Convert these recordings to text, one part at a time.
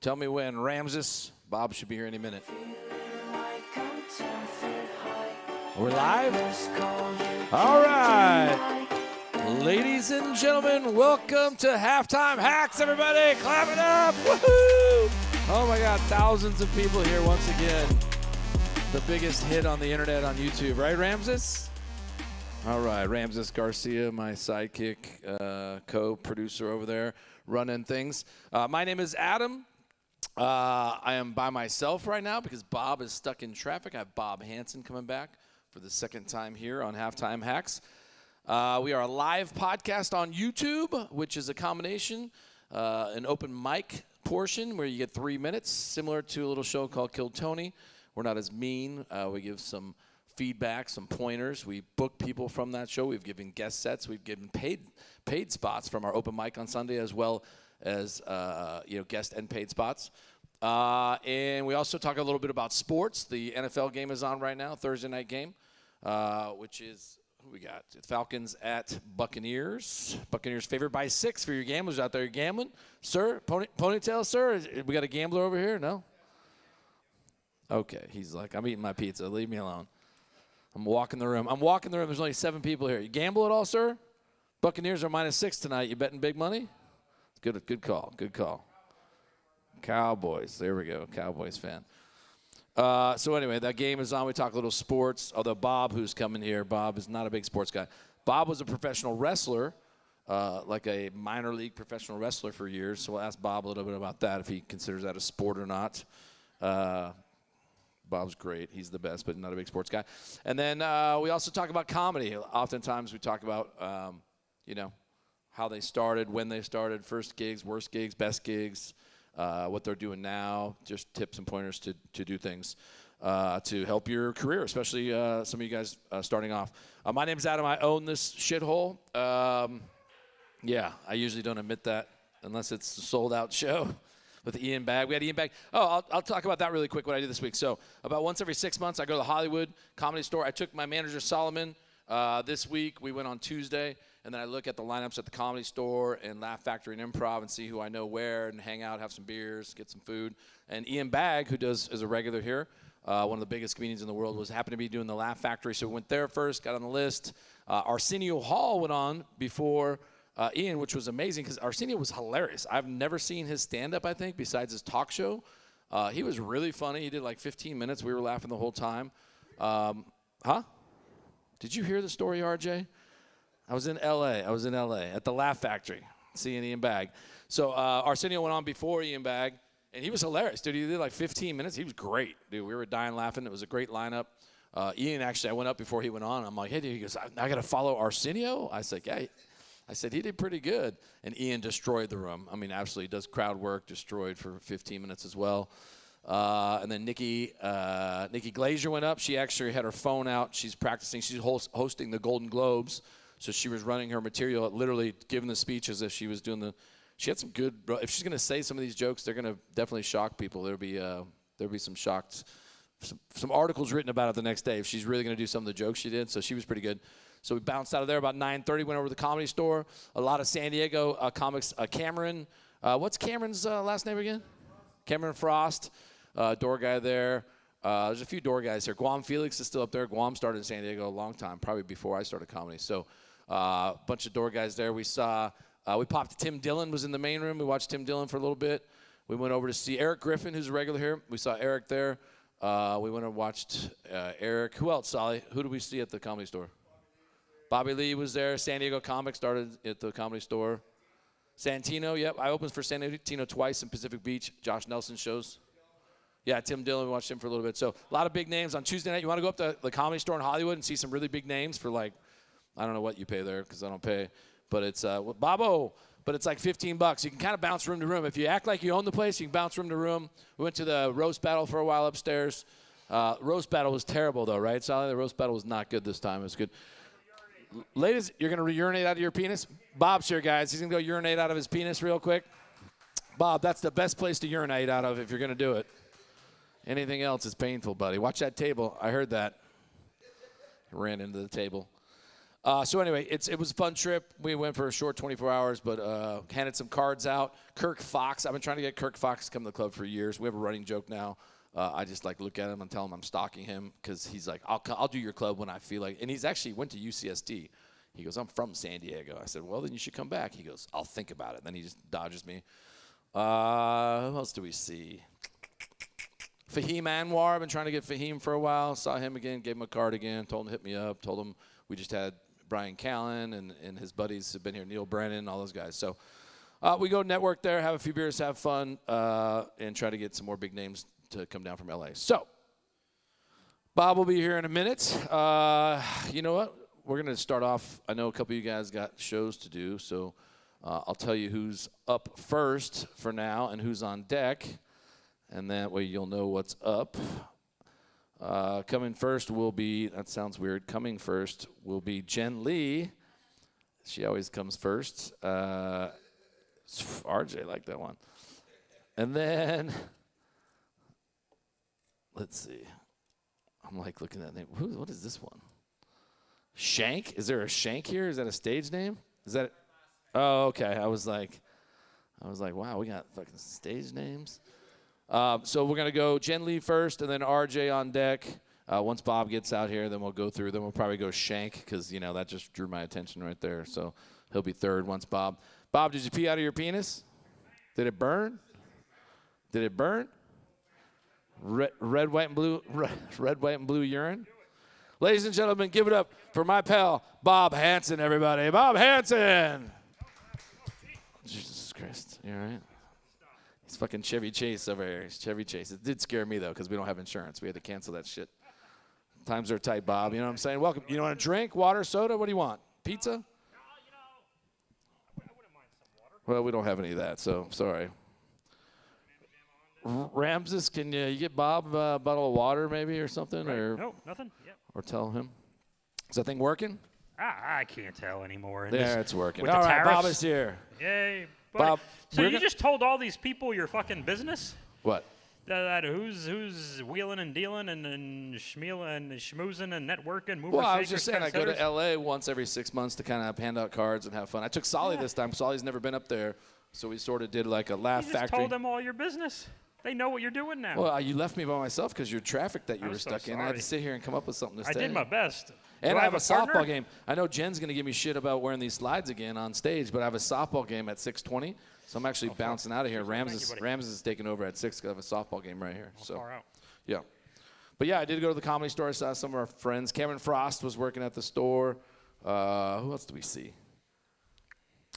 Tell me when. Ramses. Bob should be here any minute. We're live? All right. Ladies and gentlemen, welcome to Halftime Hacks, everybody. Clap it up. Woohoo! Oh, my God. Thousands of people here once again. The biggest hit on the internet on YouTube. Right, Ramses? All right. Ramses Garcia, my sidekick, co-producer over there, running things. My name is Adam. I am by myself right now because Bob is stuck in traffic. I have Bob Hansen coming back for the second time here on Halftime Hacks. We are a live podcast on YouTube, which is a combination, an open mic portion where you get 3 minutes, similar to a little show called Kill Tony. We're not as mean. We give some feedback, some pointers. We book people from that show. We've given guest sets. We've given paid spots from our open mic on Sunday, as well as guest and paid spots. And we also talk a little bit about sports. The NFL game is on right now, Thursday night game, which is, who we got? Falcons at Buccaneers. Buccaneers favored by 6 for your gamblers out there. You're gambling? Sir? Ponytail, sir? We got a gambler over here? No? Okay. He's like, I'm eating my pizza. Leave me alone. I'm walking the room. There's only 7 people here. You gamble at all, sir? Buccaneers are -6 tonight. You betting big money? Good call. Cowboys. There we go. Cowboys fan. So anyway, that game is on. We talk a little sports. Although Bob, who's coming here, Bob is not a big sports guy. Bob was a professional wrestler, like a minor league professional wrestler for years. So we'll ask Bob a little bit about that, if he considers that a sport or not. Bob's great. He's the best, but not a big sports guy. And then we also talk about comedy. Oftentimes we talk about, how they started, when they started, first gigs, worst gigs, best gigs, what they're doing now, just tips and pointers to do things to help your career, especially some of you guys starting off. My name's Adam. I own this shithole. I usually don't admit that unless it's a sold-out show with Ian Bagg. We had Ian Bagg. Oh, I'll talk about that really quick, what I do this week. So about once every 6 months, I go to the Hollywood Comedy Store. I took my manager, Solomon, this week. We went on Tuesday. And then I look at the lineups at the Comedy Store and Laugh Factory and Improv and see who I know where and hang out, have some beers, get some food. And Ian Bagg, who is a regular here, one of the biggest comedians in the world, happened to be doing the Laugh Factory. So we went there first, got on the list. Arsenio Hall went on before Ian, which was amazing because Arsenio was hilarious. I've never seen his stand-up, I think, besides his talk show. He was really funny. He did like 15 minutes. We were laughing the whole time. Did you hear the story, RJ? I was in L.A. at the Laugh Factory, seeing Ian Bagg. So Arsenio went on before Ian Bagg, and he was hilarious, dude. He did like 15 minutes. He was great, dude. We were dying laughing. It was a great lineup. Ian, actually, I went up before he went on. I'm like, hey, dude. He goes, I got to follow Arsenio? I said, yeah. I said, he did pretty good. And Ian destroyed the room. I mean, absolutely does crowd work, destroyed for 15 minutes as well. And then Nikki Glazer went up. She actually had her phone out. She's practicing. She's hosting the Golden Globes. So she was running her material, literally giving the speech as if she was doing she had some good, if she's going to say some of these jokes, they're going to definitely shock people. There'll be some shocked, some articles written about it the next day if she's really going to do some of the jokes she did. So she was pretty good. So we bounced out of there about 9:30, went over to the Comedy Store. A lot of San Diego comics. Cameron, what's Cameron's last name again? Cameron Frost, door guy there. There's a few door guys here. Guam Felix is still up there. Guam started in San Diego a long time, probably before I started comedy. So a bunch of door guys there. We popped Tim Dillon was in the main room. We watched Tim Dillon for a little bit. We went over to see Eric Griffin, who's a regular here. We saw Eric there. We went and watched Eric. Who else, Solly? Who did we see at the Comedy Store? Bobby Lee was there. San Diego Comics started at the Comedy Store. Santino, yep. I opened for Santino twice in Pacific Beach. Josh Nelson shows. Yeah, Tim Dillon, we watched him for a little bit. So a lot of big names on Tuesday night. You want to go up to the Comedy Store in Hollywood and see some really big names for like, I don't know what you pay there because I don't pay. But it's, but it's like $15. You can kind of bounce room to room. If you act like you own the place, you can bounce room to room. We went to the roast battle for a while upstairs. Roast battle was terrible though, right, Sally? The roast battle was not good this time. It was good. Ladies, you're going to urinate out of your penis? Bob's here, guys. He's going to go urinate out of his penis real quick. Bob, that's the best place to urinate out of if you're going to do it. Anything else is painful, buddy. Watch that table. I heard that. Ran into the table. So anyway, it was a fun trip. We went for a short 24 hours, but handed some cards out. Kirk Fox. I've been trying to get Kirk Fox to come to the club for years. We have a running joke now. I just like look at him and tell him I'm stalking him because he's like, I'll do your club when I feel like. And he's actually went to UCSD. He goes, I'm from San Diego. I said, well, then you should come back. He goes, I'll think about it. Then he just dodges me. Who else do we see? Fahim Anwar. I've been trying to get Fahim for a while. Saw him again, gave him a card again, told him to hit me up, told him we just had Brian Callen and his buddies have been here, Neil Brennan, all those guys. So we go network there, have a few beers, have fun, and try to get some more big names to come down from LA. So Bob will be here in a minute. You know what? We're going to start off. I know a couple of you guys got shows to do, so I'll tell you who's up first for now and who's on deck, and that way you'll know what's up. Coming first will be, that sounds weird, coming first will be Jen Lee. She always comes first. RJ liked that one. And then, let's see. I'm like looking at that name. What is this one? Shank? Is there a Shank here? Is that a stage name? Is that? Oh, okay. I was like, wow, we got fucking stage names. So we're gonna go Jen Lee first, and then RJ on deck. Once Bob gets out here, then we'll go through. Then we'll probably go Shank because that just drew my attention right there. So he'll be third once Bob. Bob, did you pee out of your penis? Did it burn? Did it burn? Red, white, and blue. Red, white, and blue urine. Ladies and gentlemen, give it up for my pal, Bob Hansen, everybody. Bob Hansen. Jesus Christ. You all right? He's fucking Chevy Chase over here. He's Chevy Chase. It did scare me, though, because we don't have insurance. We had to cancel that shit. Times are tight, Bob. You know what I'm saying? Welcome. You want a drink, water, soda? What do you want? Pizza? I wouldn't mind some water. Well, we don't have any of that, so sorry. Ramses, can you get Bob a bottle of water maybe or something? Right. Or No, nothing. Yep. Or tell him. Is that thing working? I can't tell anymore. There, it's working. With All the right, Bob tariffs. is here. Yay. Bob, so you just told all these people your fucking business? What? That who's wheeling and dealing and schmealing and schmoozing and networking, moving. Well, I was just saying I go to L.A. once every 6 months to kind of hand out cards and have fun. I took Solly this time. Solly's never been up there, so we sort of did like a laugh you factory. just told them all your business. They know what you're doing now. Well, you left me by myself because your traffic that you were so stuck in. I had to sit here and come up with something to say. I did my best. And I have a partner? softball game. I know Jen's going to give me shit about wearing these slides again on stage, but I have a softball game at 6:20, so I'm actually bouncing out of here. Ramses is taking over at 6 because I have a softball game right here. So far out. Yeah. But, yeah, I did go to the Comedy Store. I saw some of our friends. Cameron Frost was working at the store. Who else do we see?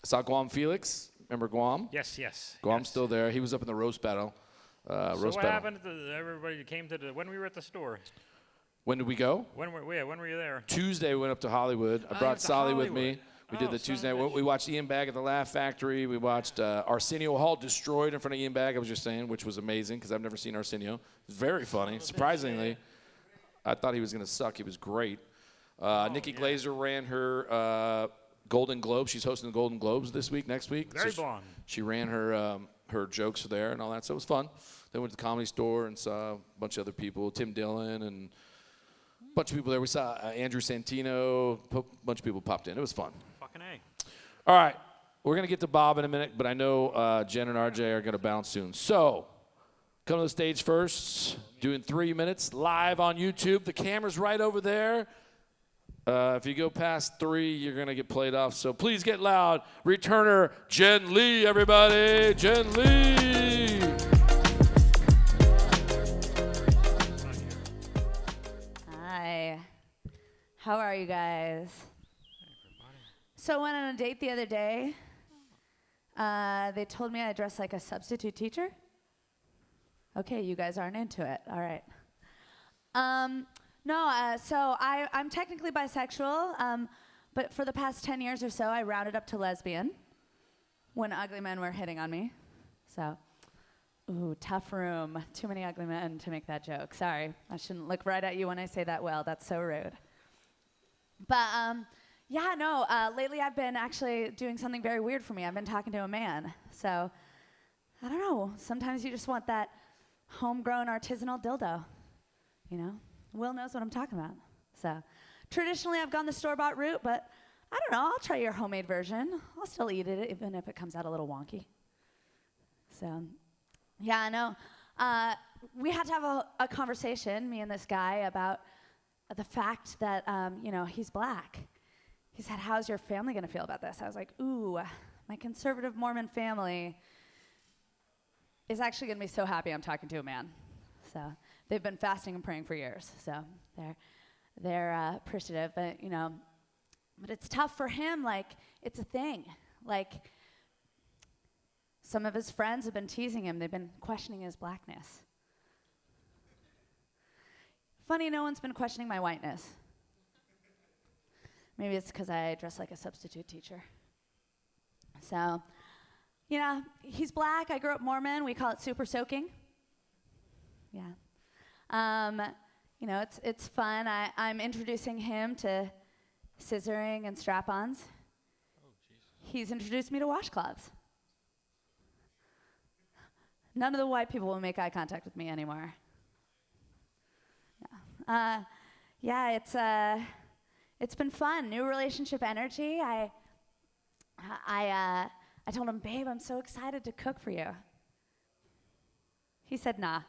I saw Guam Felix. Remember Guam? Yes. Guam's still there. He was up in the roast battle. So what happened to everybody who came to when we were at the store? When did we go? When were you there? Tuesday we went up to Hollywood. I brought Solly with me. We did the Tuesday. We watched Ian Bagg at the Laugh Factory. We watched Arsenio Hall destroyed in front of Ian Bagg, I was just saying, which was amazing because I've never seen Arsenio. It was very funny. Surprisingly, I thought he was going to suck. He was great. Nikki Glazer ran her Golden Globe. She's hosting the Golden Globes this week, next week. Very blonde. She ran her jokes there and all that, so it was fun. Then went to the Comedy Store and saw a bunch of other people, Tim Dillon and a bunch of people there. We saw Andrew Santino, a bunch of people popped in. It was fun. Fucking A. All right, we're going to get to Bob in a minute, but I know Jen and RJ are going to bounce soon. So come to the stage first, doing 3 minutes live on YouTube. The camera's right over there. If you go past 3, you're going to get played off. So please get loud. Returner Jen Lee, everybody. Jen Lee. Hi. How are you guys? So I went on a date the other day. They told me I dress like a substitute teacher. Okay, you guys aren't into it. All right. So I'm technically bisexual, but for the past 10 years or so, I rounded up to lesbian when ugly men were hitting on me. So, ooh, tough room. Too many ugly men to make that joke. Sorry, I shouldn't look right at you when I say that well. That's so rude. But, lately I've been actually doing something very weird for me. I've been talking to a man. So, I don't know. Sometimes you just want that homegrown artisanal dildo, you know? Will knows what I'm talking about. So, traditionally, I've gone the store-bought route, but I don't know, I'll try your homemade version. I'll still eat it even if it comes out a little wonky. So, yeah, I know. We had to have a conversation, me and this guy, about the fact that, he's black. He said, how's your family going to feel about this? I was like, ooh, my conservative Mormon family is actually going to be so happy I'm talking to a man. So they've been fasting and praying for years. So they're appreciative. But, but it's tough for him. Like, it's a thing. Like, some of his friends have been teasing him. They've been questioning his blackness. Funny, no one's been questioning my whiteness. Maybe it's because I dress like a substitute teacher. So, he's black. I grew up Mormon. We call it super soaking. Yeah. It's fun. I'm introducing him to scissoring and strap-ons. Oh, Jesus. He's introduced me to washcloths. None of the white people will make eye contact with me anymore. Yeah, it's been fun. New relationship energy. I told him, babe, I'm so excited to cook for you. He said, nah.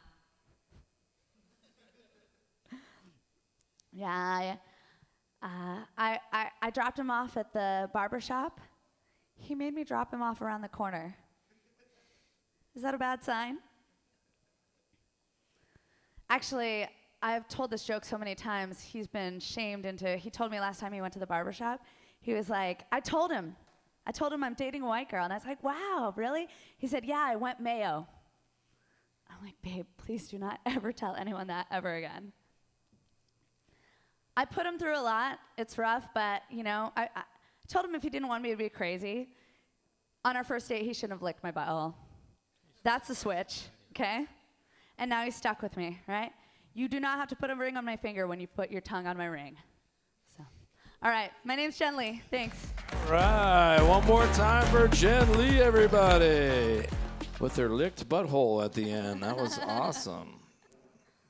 Yeah, I dropped him off at the barber shop. He made me drop him off around the corner. Is that a bad sign? Actually, I've told this joke so many times, he's been shamed into, he told me last time he went to the barber shop, he was like, I told him I'm dating a white girl. And I was like, wow, really? He said, yeah, I went mayo. I'm like, babe, please do not ever tell anyone that ever again. I put him through a lot. It's rough, but, I told him if he didn't want me to be crazy, on our first date, he shouldn't have licked my butthole. That's the switch, okay? And now he's stuck with me, right? You do not have to put a ring on my finger when you put your tongue on my ring. So, all right, my name's Jen Lee. Thanks. All right, one more time for Jen Lee, everybody. With their licked butthole at the end. That was awesome.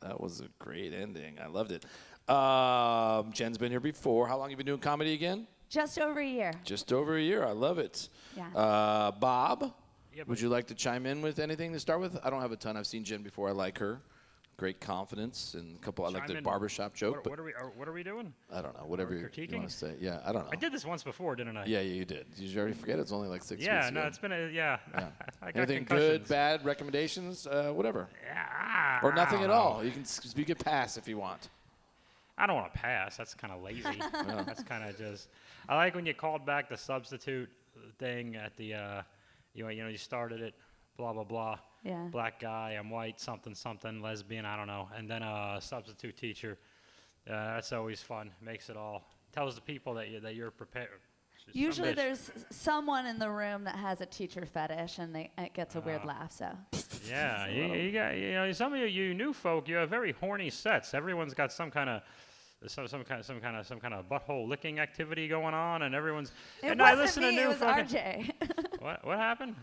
That was a great ending. I loved it. Jen's been here before. How long have you been doing comedy again? Just over a year. Just over a year. I love it. Yeah. Bob, Yeah, would you like to chime in with anything to start with? I don't have a ton. I've seen Jen before. I like her. Great confidence and a couple. I like the barbershop joke. What are we doing? I don't know. Whatever you want to say. Yeah, I don't know. I did this once before, didn't I? Yeah, you did. Did you already forget? It's only like 6 weeks Yeah, ago. no, it's been I got Anything concussions. good, bad, recommendations, whatever. Yeah, Or nothing I at don't know. all. You can pass if you want. I don't want to pass. That's kind of lazy. That's kind of just. I like when you called back the substitute thing at the, you started it, blah blah blah. Yeah. Black guy, I'm white, something something, lesbian, I don't know, and then a substitute teacher. That's always fun. Makes it all. Tells the people that you're prepared. Usually there's someone in the room that has a teacher fetish, and it gets a weird laugh. So. Yeah, you got some of you new folk. You have very horny sets. Everyone's got some kind of butthole licking activity going on, and everyone's. It I wasn't listen me. to new It was folk. RJ. What happened?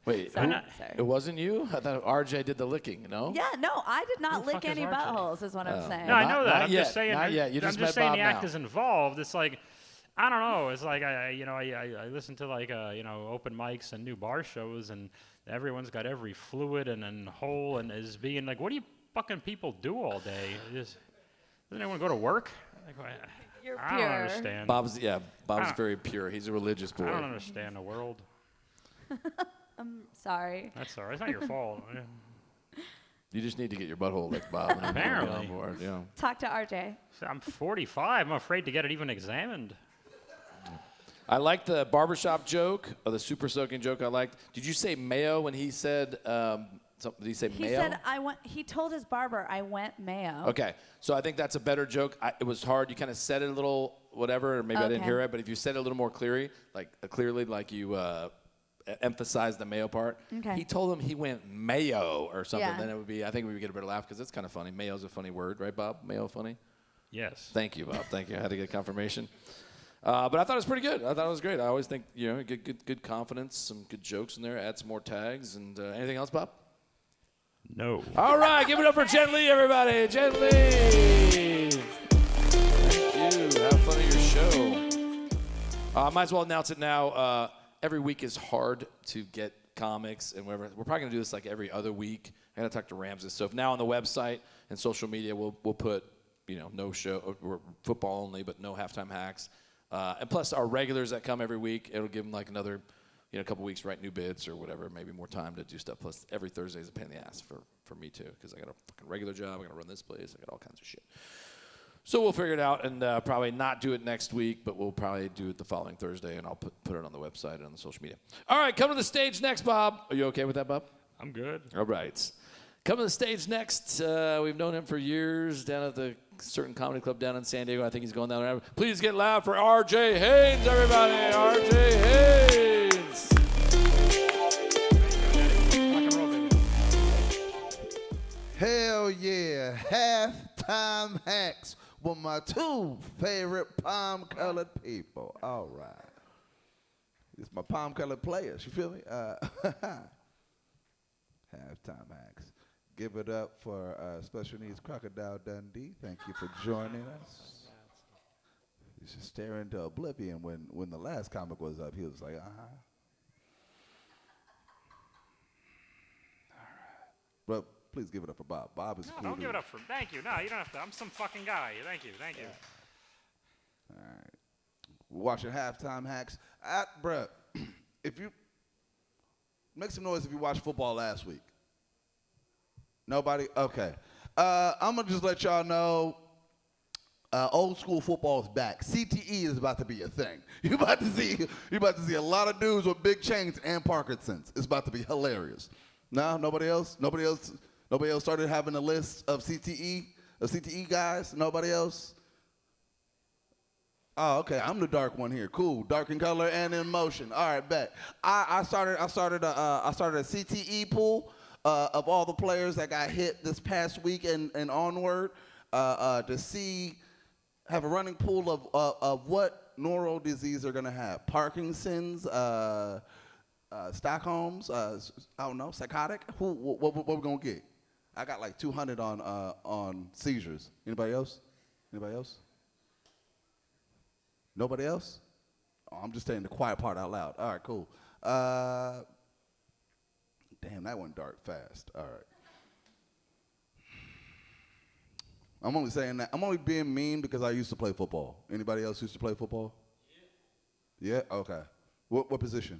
Wait, Sorry. it wasn't you? I thought RJ did the licking, no? Yeah, no, I did not Who the lick fuck is any RJ? buttholes, is what I'm saying. No, I Not- know that. not I'm yet, just saying. not yet. You I'm just just met saying Bob the act now. is involved. It's like, I don't know. It's like I listen to like open mics and new bar shows, and everyone's got every fluid and hole and is being like, what do you fucking people do all day? Doesn't anyone go to work? Like, You're I don't pure. understand. Bob's Ah. very pure. He's a religious boy. I don't understand the world. I'm sorry. That's all right. It's not your fault. Yeah. You just need to get your butthole licked, Bob. and you'll be Apparently. on board, yeah. Talk to RJ. So I'm 45. I'm afraid to get it even examined. I liked the barbershop joke, or the super soaking joke I liked. Did you say mayo when he said, did he say He mayo? said he told his barber I went mayo. Okay, so I think that's a better joke. It was hard. You kind of said it a little whatever, or maybe I didn't Okay. hear it. But if you said it a little more clearly, like you emphasized the mayo part. Okay. He told him he went mayo or something. Yeah. Then it would be. I think we would get a better laugh because it's kind of funny. Mayo's a funny word, right, Bob? Mayo funny. Yes. Thank you, Bob. Thank you. I had to get confirmation. But I thought it was pretty good. I thought it was great. I always think good confidence, some good jokes in there. Add some more tags and anything else, Bob? No. All right, give it up for Jen Lee, everybody. Jen Lee. Thank you. Have fun at your show. Might as well announce it now. Every week is hard to get comics and whatever. We're probably going to do this like every other week. I got to talk to Ramses. So if now on the website and social media, we'll put, no show, or football only, but no halftime hacks. And plus our regulars that come every week, it'll give them like another, couple weeks to write new bits or whatever, maybe more time to do stuff. Plus every Thursday is a pain in the ass for me too, because I got a fucking regular job. I got to run this place. I got all kinds of shit. So we'll figure it out and probably not do it next week, but we'll probably do it the following Thursday, and I'll put it on the website and on the social media. All right, come to the stage next, Bob. Are you okay with that, Bob? I'm good. All right. Come to the stage next. We've known him for years down at the certain comedy club down in San Diego. I think he's going down there. Please get loud for R.J. Haynes, everybody. R.J. Haynes. Hell yeah. Halftime hacks with my two favorite palm-colored people. All right. It's my palm-colored players. You feel me? Halftime hacks. Give it up for Special Needs Crocodile Dundee. Thank you for joining us. He's just staring into oblivion when the last comic was up. He was like, uh-huh. All right. But please give it up for Bob. Bob is cool. Don't give it up for him. Thank you. No, you don't have to. I'm some fucking guy. Thank you. All right. We're watching Halftime Hacks. Bruh, if you make some noise if you watched football last week. Nobody? Okay. I'm going to just let y'all know old school football is back. CTE is about to be a thing. You're about to see a lot of dudes with big chains and Parkinson's. It's about to be hilarious. No, nobody else? Nobody else started having a list of CTE guys? Nobody else? Oh, okay. I'm the dark one here. Cool. Dark in color and in motion. All right, bet. I started a CTE pool of all the players that got hit this past week and onward to have a running pool of what neural disease they're gonna have. Parkinson's, Stockholm's, I don't know, psychotic. What we gonna get? I got like 200 on seizures. Anybody else? Anybody else? Nobody else? Oh, I'm just saying the quiet part out loud. All right, cool. Damn, that went dark fast. All right. I'm only saying that. I'm only being mean because I used to play football. Anybody else used to play football? Yeah. Yeah? Okay. What position?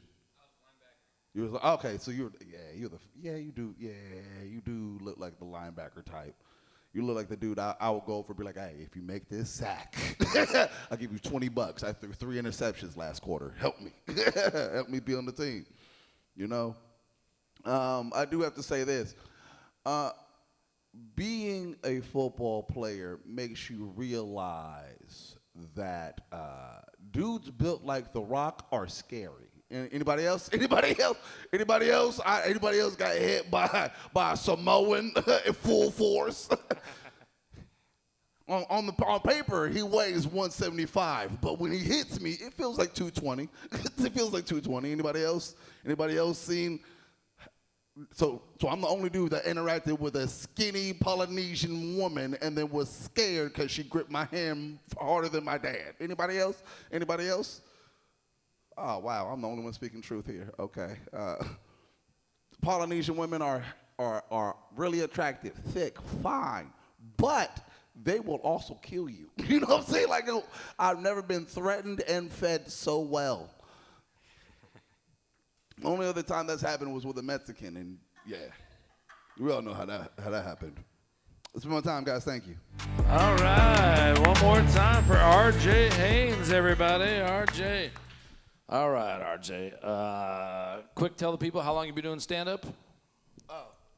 You was okay, so you do look like the linebacker type. You look like the dude I would go for, be like, hey, if you make this sack, I'll give you $20. I threw 3 interceptions last quarter. Help me. Help me be on the team. I do have to say this. Being a football player makes you realize that dudes built like The Rock are scary. Anybody else? Anybody else? Anybody else? Anybody else got hit by a Samoan in full force? on paper, he weighs 175, but when he hits me, it feels like 220. It feels like 220. Anybody else? Anybody else seen? So I'm the only dude that interacted with a skinny Polynesian woman and then was scared because she gripped my hand harder than my dad. Anybody else? Anybody else? Oh, wow, I'm the only one speaking truth here. Okay. Polynesian women are really attractive, thick, fine, but they will also kill you. You know what I'm saying? Like, I've never been threatened and fed so well. The only other time that's happened was with a Mexican, and yeah, we all know how that happened. It's been my time, guys. Thank you. All right, one more time for R.J. Haynes, everybody. R.J. All right, R.J. Quick, tell the people how long you been doing stand-up.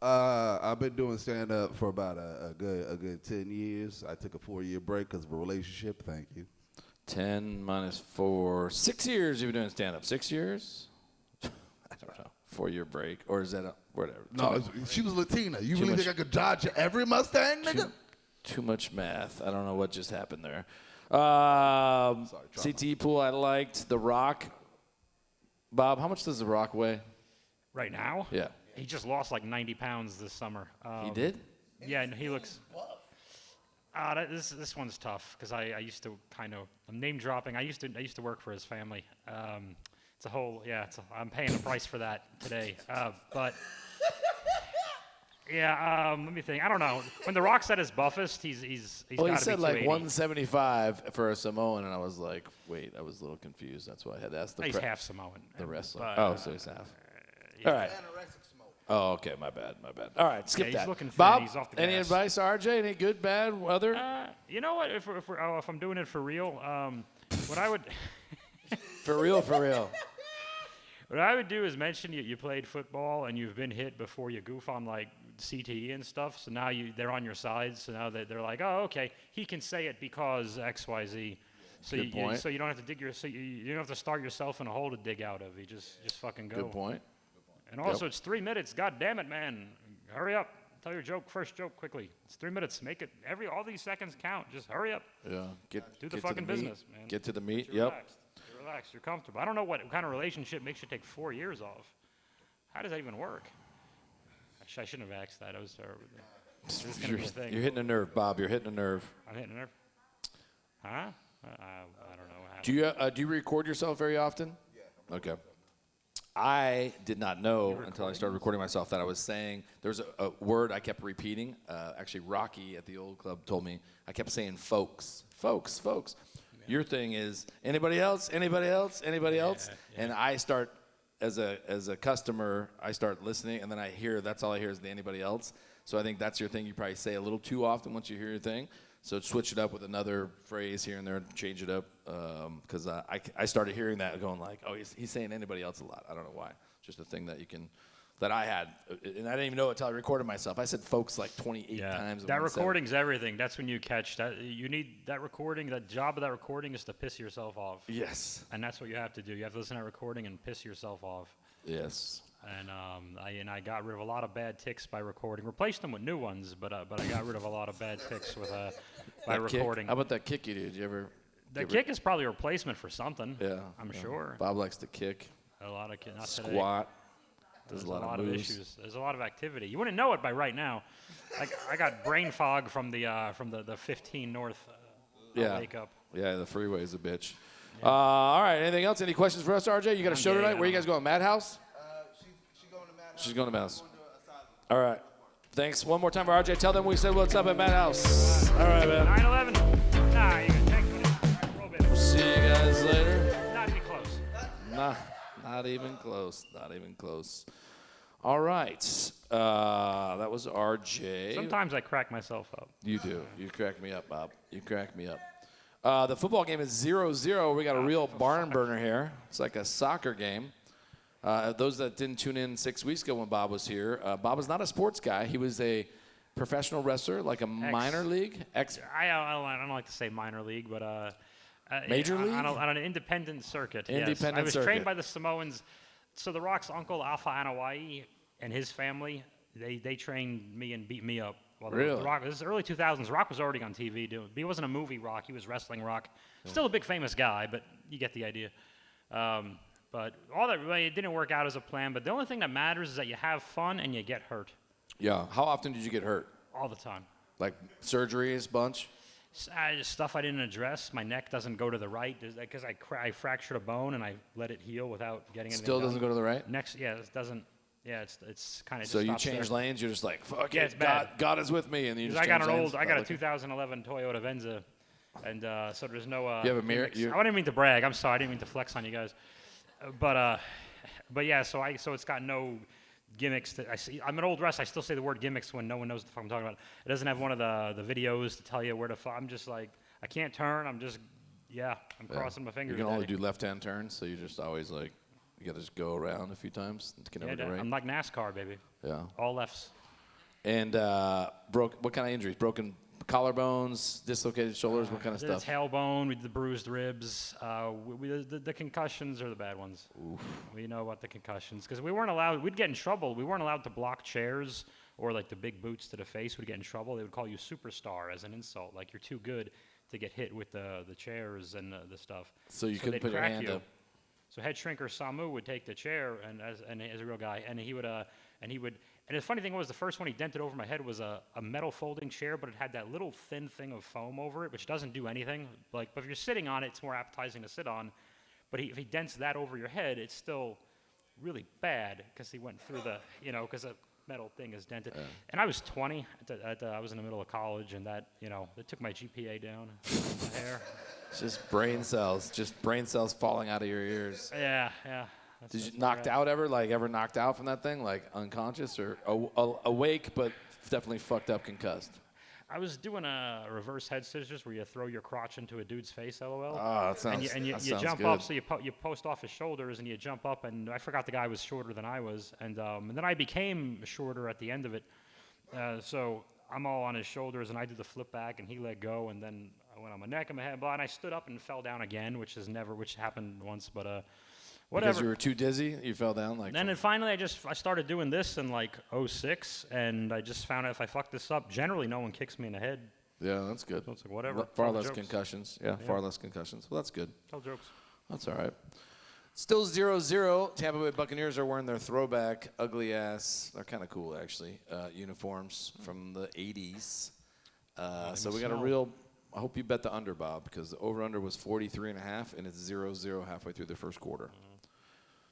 I've been doing stand-up for about a good 10 years. I took a 4-year break because of a relationship. Thank you. 10 minus 4, 6 years you've been doing stand-up. 6 years? I don't know. 4-year break, or is that whatever? No, she was Latina. You really think I could dodge every Mustang, nigga? Too much math. I don't know what just happened there. Sorry, CTE pool I liked. The Rock. Bob, how much does The Rock weigh? Right now? Yeah. He just lost like 90 pounds this summer. He did? Yeah, and he looks. This one's tough because I used to I'm name dropping. I used to work for his family. It's a whole I'm paying the price for that today. But yeah, let me think. I don't know. When The Rock's at his buffest, he's Well, he got to be said like 280. 175 for a Samoan, and I was like, wait, I was a little confused. That's why I had to ask He's half Samoan. the wrestler. But, So he's half. yeah. All right. Oh, okay, my bad. All right, skip he's that. looking thin, Bob, he's off the any gas. advice, RJ? Any good, bad, other? You know what? If I'm doing it for real, what I would For real. what I would do is mention you played football and you've been hit before you goof on like CTE and stuff. So now they're on your side. So now they're like, oh, okay, he can say it because X, Y, Z. So Good point. so you don't have to you don't have to start yourself in a hole to dig out of. You just fucking go. Good point. And also, it's 3 minutes. God damn it, man! Hurry up. Tell your first joke quickly. It's 3 minutes. Make it all these seconds count. Just hurry up. Yeah. Do the get fucking to the meat. business, man. Get to the meat. You're Yep. relaxed. You're relaxed. You're comfortable. I don't know what kind of relationship makes you take 4 years off. How does that even work? I shouldn't have asked that. I was terrible. This is gonna be a thing. You're hitting a nerve, Bob. You're hitting a nerve. I'm hitting a nerve. Huh? I don't know. Do you record yourself very often? Yeah. Okay. I did not know until I started recording myself that I was saying there was a word I kept repeating. Actually, Rocky at the old club told me I kept saying folks. Yeah. Your thing is anybody else? Yeah. And I start as a customer, I start listening, and then that's all I hear is the anybody else. So I think that's your thing. You probably say a little too often once you hear your thing. So switch it up with another phrase here and there, change it up, because I started hearing that going like, oh, he's saying anybody else a lot. I don't know why. Just a thing that I had, and I didn't even know it until I recorded myself. I said folks like 28 times. That recording's everything. That's when you catch that. You need that recording. That job of that recording is to piss yourself off. Yes. And that's what you have to do. You have to listen to that recording and piss yourself off. Yes. And I got rid of a lot of bad ticks by recording. Replaced them with new ones, but I got rid of a lot of bad ticks with by recording. How about that kick you do? Did you ever? The kick is probably a replacement for something. Yeah. I'm sure. Bob likes to kick. A lot of not today. Squat. There's a lot of moves. issues. There's a lot of activity. You wouldn't know it by right now. I got brain fog from the 15 North. I'll wake up. Yeah, the freeway's a bitch. Yeah. All right. Anything else? Any questions for us, RJ? You got a show tonight? Where you guys going? Madhouse? She's going to Madhouse. All right. Thanks. One more time for RJ. Tell them we said what's up at Madhouse. All right, man. 9/11. Nah, you got tech. We'll see you guys later. Not even close. Not even close. Not even close. All right. That was RJ. Sometimes I crack myself up. You do. You crack me up, Bob. You crack me up. The football game is 0-0. We got a real barn burner here. It's like a soccer game. Those that didn't tune in 6 weeks ago when Bob was here, Bob was not a sports guy. He was a professional wrestler, like a minor league. I don't like to say minor league, but major league? On an independent circuit. Independent yes. I was circuit. trained by the Samoans. So The Rock's uncle, Alpha Anawai, and his family, they trained me and beat me up. Well, Really? The Rock, this is early 2000s. Rock was already on TV. He wasn't a movie Rock. He was wrestling Rock. Still a big famous guy, but you get the idea. But all that, it didn't work out as a plan. But the only thing that matters is that you have fun and you get hurt. Yeah. How often did you get hurt? All the time. Like surgeries, bunch? Stuff I didn't address. My neck doesn't go to the right because I fractured a bone and I let it heal without getting anything Still done. doesn't go to the right? It doesn't. Yeah, it's kind of. So you change lanes. You're just like, fuck Yeah, it. it's bad. God is with me, and you just. I got change lanes. I got a 2011 Toyota Venza, and so there's no. You have a mirror. gimmicks. I didn't mean to brag. I'm sorry. I didn't mean to flex on you guys, but yeah. So it's got no gimmicks. I'm an old wrestler. I still say the word gimmicks when no one knows what the fuck I'm talking about. It doesn't have one of the videos to tell you where to. I'm just like I can't turn. I'm crossing my fingers. You can only do left-hand turns, so you just always like. You got to just go around a few times to get over the right. I'm like NASCAR, baby. Yeah. All lefts. And what kind of injuries? Broken collarbones, dislocated shoulders, what kind of The stuff? tailbone, we did the bruised ribs. The concussions are the bad ones. Oof. We know about the concussions because we weren't allowed. We'd get in trouble. We weren't allowed to block chairs or like the big boots to the face. We'd get in trouble. They would call you superstar as an insult, like you're too good to get hit with the chairs and the stuff. So you couldn't put your hand up. So head shrinker Samu would take the chair and as a real guy, and he would And the funny thing was, the first one he dented over my head was a metal folding chair, but it had that little thin thing of foam over it, which doesn't do anything. But if you're sitting on it, it's more appetizing to sit on. But if he dents that over your head, it's still really bad because he went through the, because a metal thing is dented. Yeah. And I was 20. I was in the middle of college, and that, it took my GPA down. My hair. It's just brain cells falling out of your ears. Yeah. Did you knocked out ever? Like ever knocked out from that thing? Like unconscious or awake, but definitely fucked up, concussed? I was doing a reverse head scissors where you throw your crotch into a dude's face, LOL. Oh, that sounds And you jump good. up, so you post off his shoulders, and you jump up, and I forgot the guy was shorter than I was, and then I became shorter at the end of it. So I'm all on his shoulders, and I did the flip back, and he let go, and then I went on my neck and my head, and I stood up and fell down again, which happened once, but whatever. Because you were too dizzy, you fell down. Then finally, I started doing this in like 06, and I just found out if I fuck this up, generally no one kicks me in the head. Yeah, that's good. So it's like whatever. Far less concussions. Yeah, far less concussions. Well, that's good. Tell jokes. That's all right. Still 0-0. Tampa Bay Buccaneers are wearing their throwback, ugly ass. They're kind of cool actually. Uniforms from the '80s. So we got a real. I hope you bet the under, Bob, because the over/under was 43.5, and it's 0-0 halfway through the first quarter.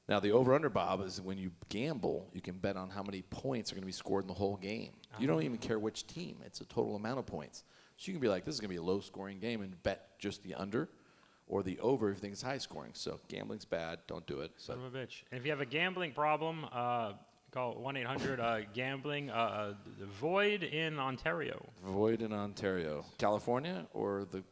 Now, the over/under, Bob, is when you gamble, you can bet on how many points are going to be scored in the whole game. You don't even care which team. It's a total amount of points. So you can be like, this is going to be a low-scoring game, and bet just the under or the over if you think it's high-scoring. So gambling's bad. Don't do it. Son of a bitch. And if you have a gambling problem, call 1-800-GAMBLING. Void in Ontario. Void in Ontario. California or the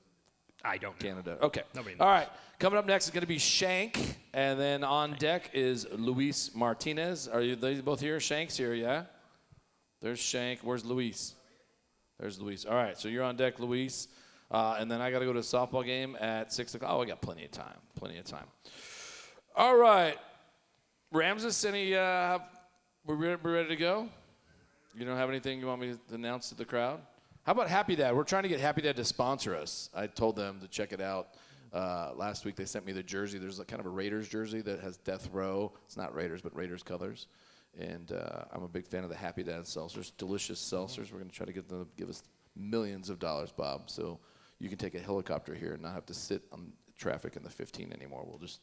I don't know. Canada. Okay. Nobody All right. Coming up next is going to be Shank, and then on deck is Luis Martinez. Are they both here? Shank's here, yeah? There's Shank. Where's Luis? There's Luis. All right. So you're on deck, Luis. And then I got to go to a softball game at 6 o'clock. Oh, I got plenty of time. Plenty of time. All right. Ramses, we're ready to go? You don't have anything you want me to announce to the crowd? How about Happy Dad? We're trying to get Happy Dad to sponsor us. I told them to check it out. Last week they sent me the jersey. There's kind of a Raiders jersey that has Death Row. It's not Raiders, but Raiders colors. And I'm a big fan of the Happy Dad seltzers, delicious seltzers. We're going to try to get them to give us millions of dollars, Bob, so you can take a helicopter here and not have to sit on traffic in the 15 anymore. We'll just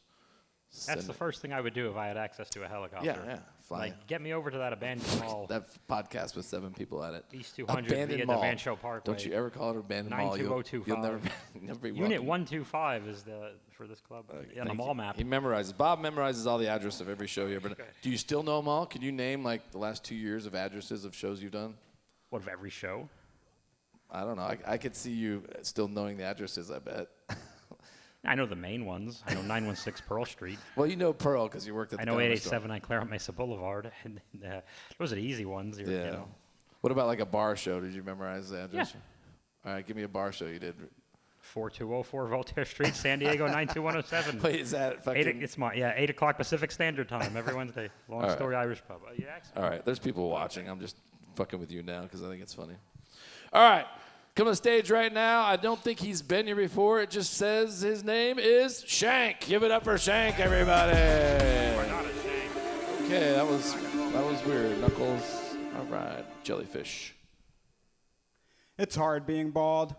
That's the first thing I would do if I had access to a helicopter. Yeah. Fly. Like, get me over to that abandoned mall. That podcast with 7 people at it. East 200 abandoned via mall. the Van Show Parkway. Don't you ever call it an abandoned mall. 92025. You'll never be Unit welcome. 125 is for this club on the mall map. He memorizes. Bob memorizes all the addresses of every show you ever done. Do you still know them all? Can you name like the last 2 years of addresses of shows you've done? What, of every show? I don't know. I could see you still knowing the addresses, I bet. I know the main ones. I know 916 Pearl Street. Well, you know Pearl because you worked at the I know Comedy Store. 887 on Claremont Mesa Boulevard. And, those are the easy ones. Yeah. What about like a bar show? Did you memorize the address? Yeah. All right, give me a bar show you did. 4204 Voltaire Street, San Diego 92107. Wait, is that fucking... 8 o'clock Pacific Standard Time every Wednesday. Long Story Irish Pub. All right, there's people watching. I'm just fucking with you now because I think it's funny. All right. Come on the stage right now. I don't think he's been here before. It just says his name is Shank. Give it up for Shank, everybody. Okay, that was weird. Knuckles. All right, jellyfish. It's hard being bald.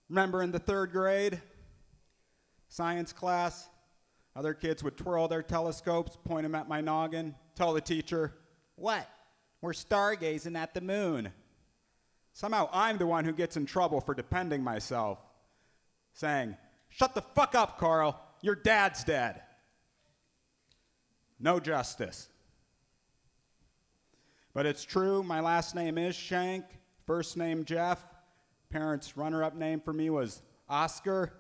Remember in the 3rd grade, science class, other kids would twirl their telescopes, point them at my noggin, tell the teacher, "What? We're stargazing at the moon." Somehow I'm the one who gets in trouble for defending myself, saying, "Shut the fuck up, Carl. Your dad's dead." No justice. But it's true, my last name is Shank, first name Jeff. Parents' runner-up name for me was Oscar.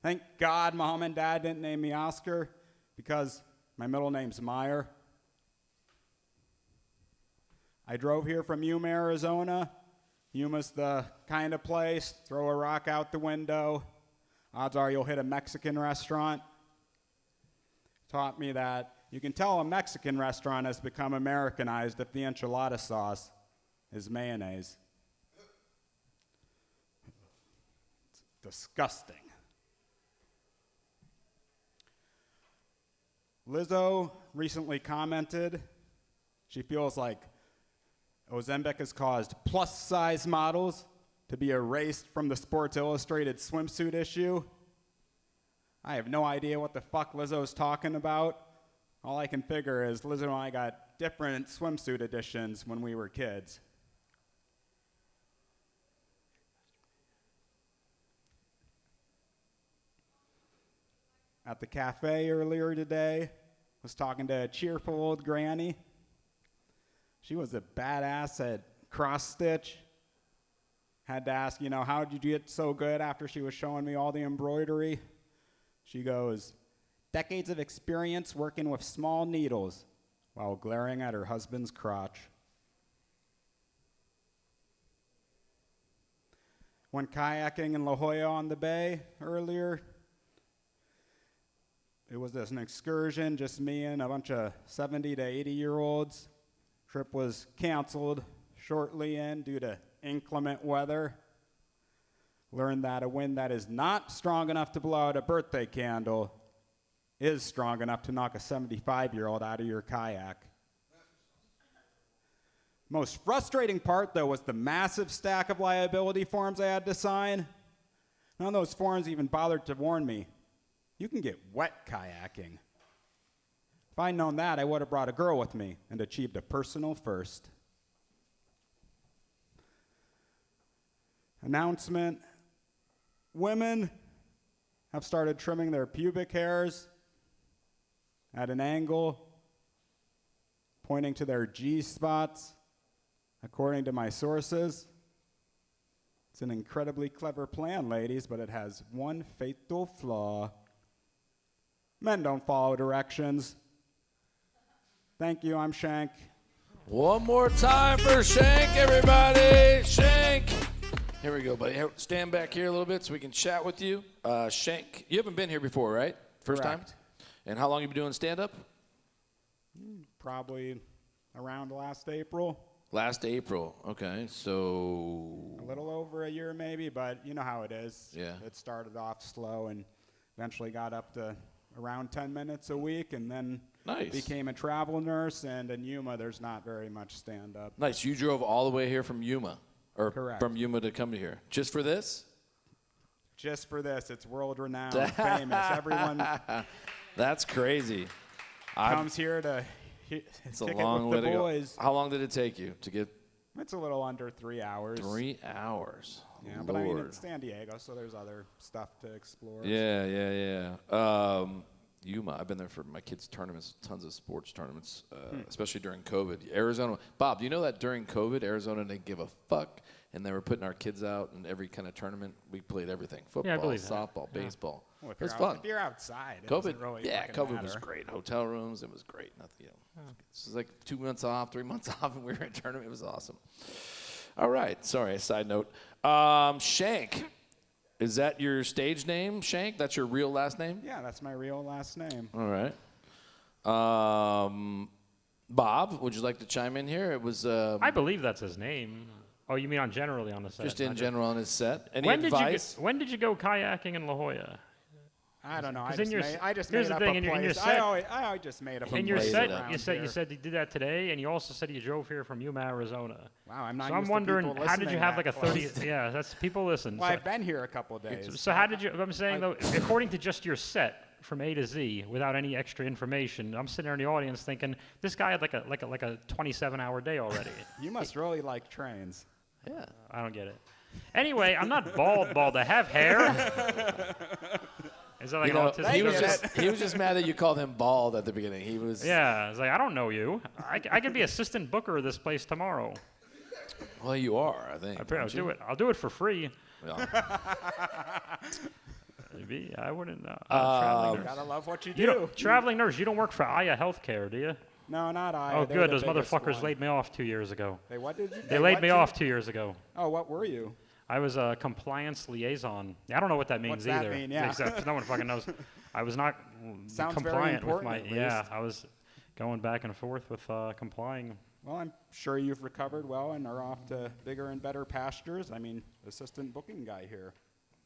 Thank God Mom and Dad didn't name me Oscar because my middle name's Meyer. I drove here from Yuma, Arizona. Yuma's the kind of place, throw a rock out the window. Odds are you'll hit a Mexican restaurant. Taught me that you can tell a Mexican restaurant has become Americanized if the enchilada sauce is mayonnaise. It's disgusting. Lizzo recently commented she feels like Ozempic has caused plus-size models to be erased from the Sports Illustrated swimsuit issue. I have no idea what the fuck Lizzo's talking about. All I can figure is Lizzo and I got different swimsuit editions when we were kids. At the cafe earlier today, was talking to a cheerful old granny. She was a badass at cross stitch. Had to ask, how did you get so good after she was showing me all the embroidery? She goes, decades of experience working with small needles while glaring at her husband's crotch. Went kayaking in La Jolla on the bay earlier. It was an excursion, just me and a bunch of 70 to 80-year-olds. Trip was canceled shortly in due to inclement weather. Learned that a wind that is not strong enough to blow out a birthday candle is strong enough to knock a 75-year-old out of your kayak. Most frustrating part, though, was the massive stack of liability forms I had to sign. None of those forms even bothered to warn me. You can get wet kayaking. If I'd known that, I would have brought a girl with me and achieved a personal first. Announcement. Women have started trimming their pubic hairs at an angle, pointing to their G spots, according to my sources. It's an incredibly clever plan, ladies, but it has one fatal flaw. Men don't follow directions. Thank you, I'm Shank. One more time for Shank, everybody. Shank. Here we go, buddy. Stand back here a little bit so we can chat with you. Shank, you haven't been here before, right? First Correct. time? And how long have you been doing stand-up? Probably around last April. Last April. Okay, so... A little over a year maybe, but you know how it is. Yeah. It started off slow and eventually got up to around 10 minutes a week, and then Nice. became a travel nurse. And in Yuma, there's not very much stand-up. Nice. You drove all the way here from Yuma. Or Correct. from Yuma to come to here. Just for this? Just for this, it's world-renowned, famous. Everyone That's crazy. comes here to It's a kick long it way with to the go. boys. How long did it take you to get It's a little under 3 hours. 3 hours? Yeah, Lord. but I mean, it's San Diego, so there's other stuff to explore. Yeah. Yuma, I've been there for my kids' tournaments, tons of sports tournaments, especially during COVID. Arizona, Bob, do you know that during COVID, Arizona didn't give a fuck, and they were putting our kids out in every kind of tournament. We played everything: football, believe that. softball, baseball. Well, if it was you're fun. If you're outside, it COVID, doesn't really fucking COVID was matter. great. Hotel rooms, it was great. Nothing, This was like 2 months off, 3 months off, and we were in a tournament. It was awesome. All right, sorry, side note. Shank, is that your stage name, Shank? That's your real last name? Yeah, that's my real last name. All right. Bob, would you like to chime in here? It was I believe that's his name. Oh, you mean generally on the set? just in not general on his set. Any When advice? when did you go kayaking in La Jolla? I don't know. 'Cause I just here's made the up thing, a in your place. set- I just made up a In your place set, around you here. said you did that today, and you also said you drove here from Yuma, Arizona. Wow, I'm not So used I'm to wondering, people how did you listening have that like a close. 30? Yeah, that's people listen. Well, so, I've been here a couple of days. so how did you? I'm saying though, according to just your set from A to Z, without any extra information, I'm sitting there in the audience thinking this guy had like a 27-hour day already. You must really like trains. Yeah. I don't get it. Anyway, I'm not bald. I have hair. Is that like You know, autism? he was just mad that you called him bald at the beginning. He was. Yeah, it's like I don't know you. I could be assistant booker of this place tomorrow. Well, you are, I think. I'll aren't do you? it. I'll do it for free. Yeah. Maybe I wouldn't know. Traveling nurse. Gotta love what you do. You don't, traveling nurse. You don't work for Aya Healthcare, do you? No, not I. Oh, They're good. the Those biggest motherfuckers one. laid me off 2 years ago. They what did you? They laid what me you- off 2 years ago. Oh, what were you? I was a compliance liaison. I don't know what that means What's that either. mean? Yeah. Except no one fucking knows. I was not Sounds very compliant with my. important, at Yeah, least. I was going back and forth with complying. Well, I'm sure you've recovered well and are off to bigger and better pastures. I mean, assistant booking guy here.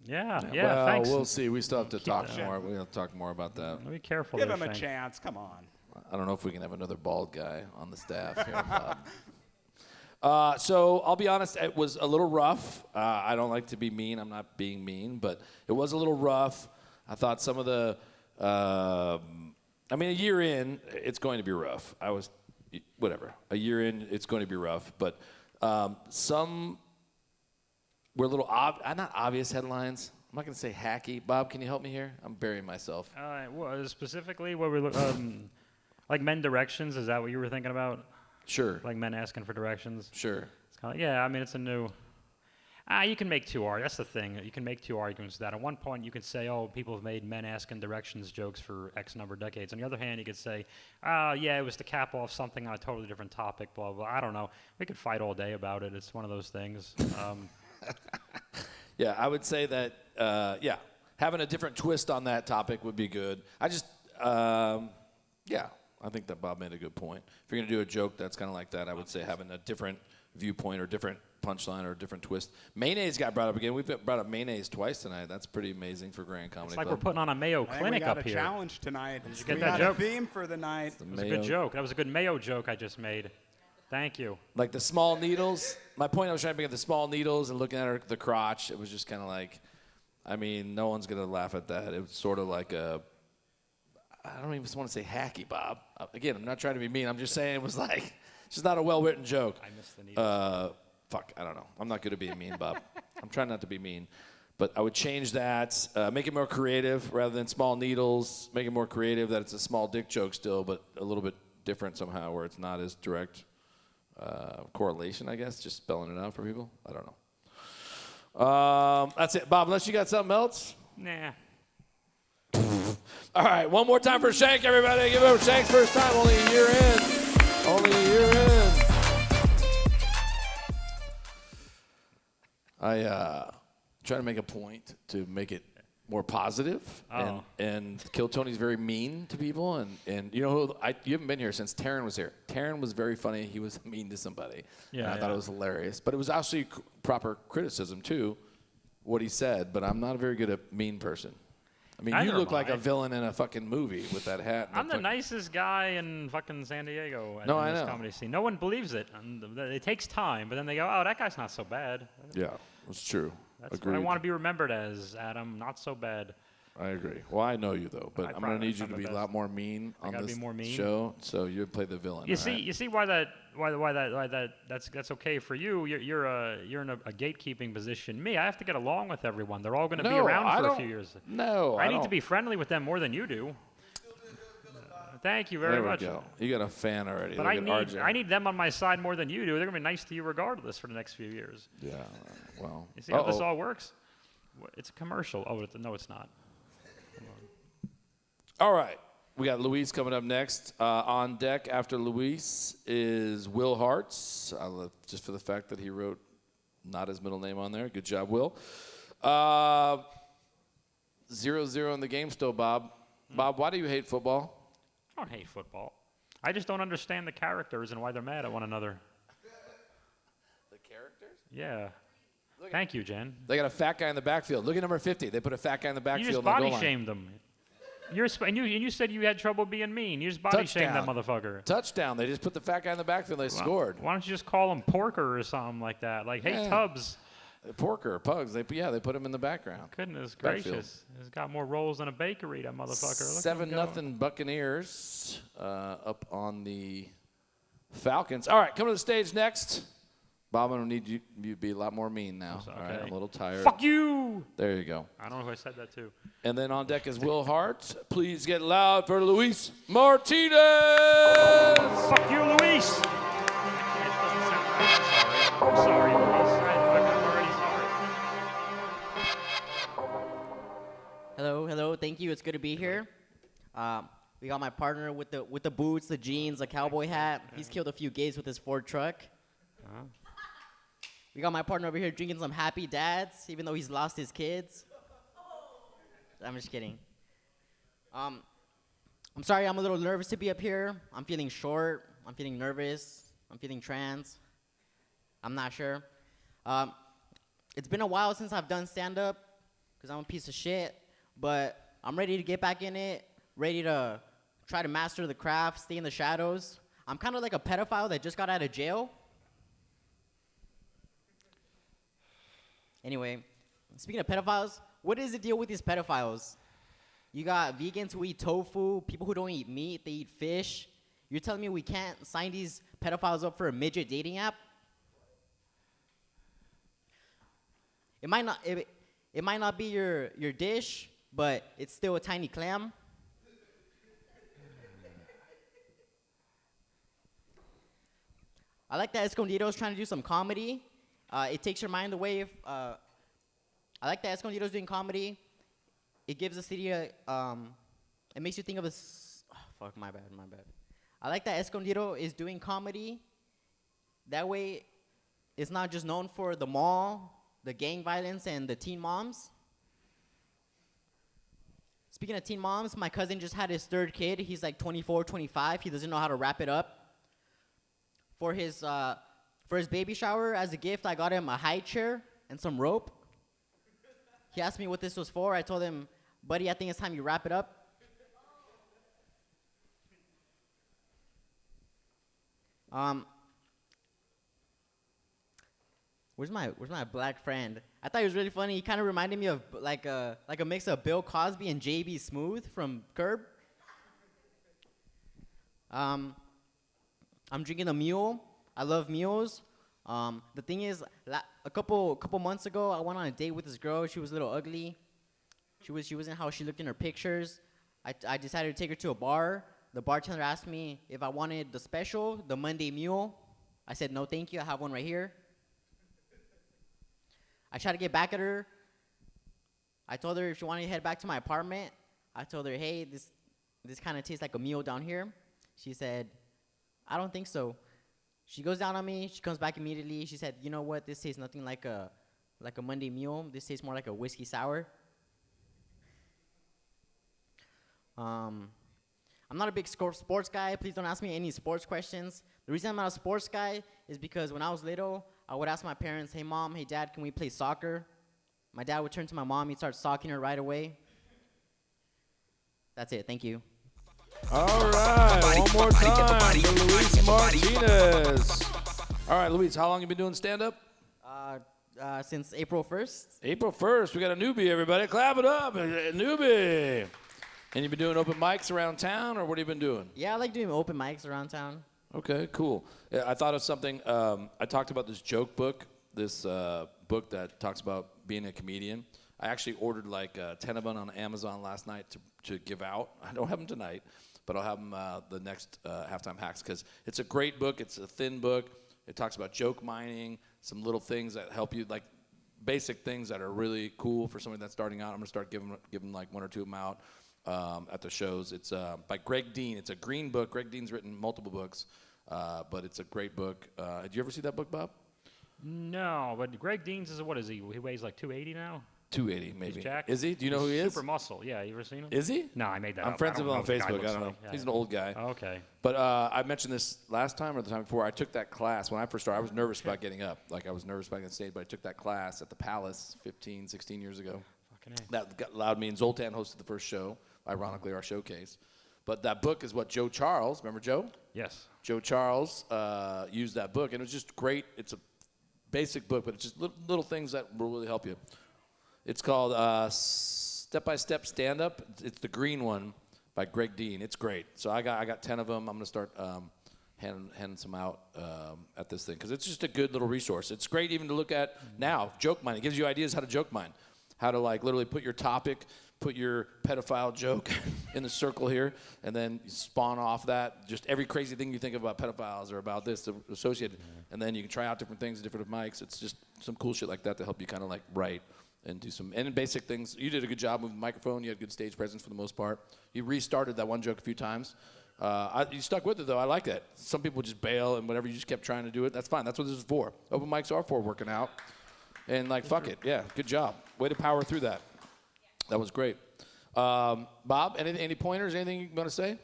Yeah, Well, thanks. we'll see. We still have to talk that. more. We'll talk more about that. Be careful Give there, him a Shane. chance. Come on. I don't know if we can have another bald guy on the staff here, Bob. So I'll be honest, it was a little rough. I don't like to be mean. I'm not being mean, but it was a little rough. I thought some of the, a year in, it's going to be rough. A year in, it's going to be rough. But some were a little, not obvious headlines. I'm not going to say hacky. Bob, can you help me here? I'm burying myself. Specifically, what we're like men directions. Is that what you were thinking about? Sure. Like men asking for directions. Sure. It's kind of, it's a new. You can make two arguments. That's the thing. You can make two arguments to that. At one point, you could say, people have made men asking directions jokes for X number of decades. On the other hand, you could say, it was to cap off something on a totally different topic, blah, blah. I don't know. We could fight all day about it. It's one of those things. Yeah, I would say that, having a different twist on that topic would be good. I think that Bob made a good point. If you're going to do a joke that's kind of like that, I would say having a different viewpoint or different punchline or a different twist. Mayonnaise got brought up again. We've brought up mayonnaise twice tonight. That's pretty amazing for Grand Comedy It's like Club. we're putting on a Mayo I think Clinic we got up a here. challenge tonight. Did you get We that got joke? a theme for the night. That was a good joke. That was a good Mayo joke I just made. Thank you. Like the small needles. My point I was trying to make at the small needles and looking at the crotch, it was just kind of like, no one's going to laugh at that. It was sort of like I don't even want to say hacky, Bob. Again, I'm not trying to be mean. I'm just saying it was like, it's just not a well-written joke. I missed the needles. I don't know. I'm not good at being mean, Bob. I'm trying not to be mean. But I would change that, make it more creative rather than small needles, make it more creative that it's a small dick joke still, but a little bit different somehow where it's not as direct correlation, I guess, just spelling it out for people. I don't know. That's it. Bob, unless you got something else? Nah. All right, one more time for Shank, everybody. Give it up Shank's first time, only a year in. Only a year in. I try to make a point to make it more positive. And Kill Tony's very mean to people. And you know who, you haven't been here since Taryn was here. Taryn was very funny. He was mean to somebody. And I thought it was hilarious. But it was actually proper criticism, too, what he said. But I'm not a very good at mean person. You Neither look am like I. a villain in a fucking movie with that hat. And I'm the nicest guy in fucking San Diego in I this know. comedy scene. No one believes it. And it takes time, but then they go, that guy's not so bad. Yeah, it's true. That's Agreed. what I want to be remembered as, Adam. Not so bad. I agree. Well, I know you, though, but I'm going to need you to be a lot more mean on gotta this be more mean? show, so you play the villain. You all right? see why that's okay for you. You're in a gatekeeping position. Me, I have to get along with everyone. They're all going to be around for a few years. No, I need to be friendly with them more than you do. Thank you very much. There we go. You got a fan already. But Look at RJ. I need them on my side more than you do. They're going to be nice to you regardless for the next few years. Yeah, well. You see how this all works? It's a commercial. No, it's not. All right. We got Luis coming up next. On deck after Luis is Will Hartz, just for the fact that he wrote not his middle name on there. Good job, Will. 0-0 in the game still, Bob. Bob, why do you hate football? I don't hate football. I just don't understand the characters and why they're mad at one another. The characters? Yeah. Thank you, Jen. They got a fat guy in the backfield. Look at number 50. They put a fat guy in the backfield. You just on the body goal line. shamed them. And you said you had trouble being mean. You just body shamed that motherfucker. Touchdown. They just put the fat guy in the backfield. They scored. Why don't you just call him Porker or something like that? Like, hey, Tubbs. Porker, Pugs. They put him in the background. Goodness Backfield. gracious. He's got more rolls than a bakery, that motherfucker. Look at him go. 7-0 Buccaneers up on the Falcons. All right, come to the stage next. Bob, I don't need you to be a lot more mean now. Okay. All right, I'm a little tired. Fuck you! There you go. I don't know who I said that to. And then on deck is Will Hart. Please get loud for Luis Martinez. Fuck you, Luis! I'm sorry, Luis. I'm already sorry. Hello. Thank you. It's good to be here. We got my partner with the boots, the jeans, the cowboy hat. He's killed a few gays with his Ford truck. We got my partner over here drinking some Happy Dads, even though he's lost his kids. I'm just kidding. I'm sorry, I'm a little nervous to be up here. I'm feeling short. I'm feeling nervous. I'm feeling trans. I'm not sure. It's been a while since I've done stand-up. because I'm a piece of shit. But I'm ready to get back in it, ready to try to master the craft, stay in the shadows. I'm kind of like a pedophile that just got out of jail. Anyway, speaking of pedophiles, what is the deal with these pedophiles? You got vegans who eat tofu, people who don't eat meat, they eat fish. You're telling me we can't sign these pedophiles up for a midget dating app? It might not be your dish, but it's still a tiny clam. I like that Escondido's trying to do some comedy. It takes your mind away. I like that Escondido's doing comedy. It gives the city it makes you think of fuck, my bad. I like that Escondido is doing comedy. That way, it's not just known for the mall, the gang violence, and the teen moms. Speaking of teen moms, my cousin just had his third kid. He's like 24, 25. He doesn't know how to wrap it up. For his baby shower, as a gift, I got him a high chair and some rope. He asked me what this was for. I told him, buddy, I think it's time you wrap it up. Where's my black friend? I thought he was really funny. He kind of reminded me of like a mix of Bill Cosby and J.B. Smooth from Curb. I'm drinking a mule. I love mules. The thing is, a couple months ago, I went on a date with this girl. She was a little ugly. She wasn't how she looked in her pictures. I decided to take her to a bar. The bartender asked me if I wanted the special, the Monday Mule. I said, no, thank you. I have one right here. I tried to get back at her. I told her if she wanted to head back to my apartment. I told her, hey, this kind of tastes like a mule down here. She said, I don't think so. She goes down on me. She comes back immediately. She said, you know what? This tastes nothing like a Monday Mule. This tastes more like a whiskey sour. I'm not a big sports guy. Please don't ask me any sports questions. The reason I'm not a sports guy is because when I was little, I would ask my parents, hey, Mom, hey, Dad, can we play soccer? My dad would turn to my mom. He'd start socking her right away. That's it. Thank you. All right, one more time for Luis Martinez. All right, Luis, how long you been doing stand-up? Since April 1st. April 1st. We got a newbie, everybody. Clap it up. A newbie. And you've been doing open mics around town, or what have you been doing? Yeah, I like doing open mics around town. Okay, cool. Yeah, I thought of something. I talked about this joke book, this book that talks about being a comedian. I actually ordered like 10 of them on Amazon last night to give out. I don't have them tonight, but I'll have them the next Halftime Hacks, because it's a great book. It's a thin book. It talks about joke mining, some little things that help you, like basic things that are really cool for somebody that's starting out. I'm going to start giving like one or two of them out at the shows. It's by Greg Dean. It's a green book. Greg Dean's written multiple books, but it's a great book. Did you ever see that book, Bob? No, but Greg Dean's is what is he? He weighs like 280 now. 280, maybe. He's jacked. Is he? Do you know who he is? Super muscle. Yeah, you ever seen him? Is he? No, I made that I'm up. friends I with him don't on know what the guy Facebook. I looks don't know. like. Yeah, He's an yeah. old guy. Okay. But I mentioned this last time or the time before. I took that class when I first started. I was nervous about getting up. Like, I was nervous about getting on stage, but I took that class at the Palace 15, 16 years ago. Fucking A. That allowed me, and Zoltan hosted the first show, ironically, our showcase. But that book is what Joe Charles, remember Joe? Yes. Joe Charles used that book, and it was just great. It's a basic book, but it's just little things that will really help you. It's called Step-by-Step Stand-Up. It's the green one by Greg Dean. It's great. So I got 10 of them. I'm going to start handing some out at this thing, because it's just a good little resource. It's great even to look at now. Joke mine. It gives you ideas how to joke mine, how to like literally put your topic, put your pedophile joke in the circle here, and then spawn off that. Just every crazy thing you think about pedophiles or about this associated, and then you can try out different things, different mics. It's just some cool shit like that to help you kind of like write and do some basic things. You did a good job with the microphone. You had good stage presence for the most part. You restarted that one joke a few times. You stuck with it, though. I like that. Some people just bail and whatever. You just kept trying to do it. That's fine. That's what this is for. Open mics are for working out. And, like, fuck it. Yeah, good job. Way to power through that. That was great. Bob, any pointers, anything you want to say?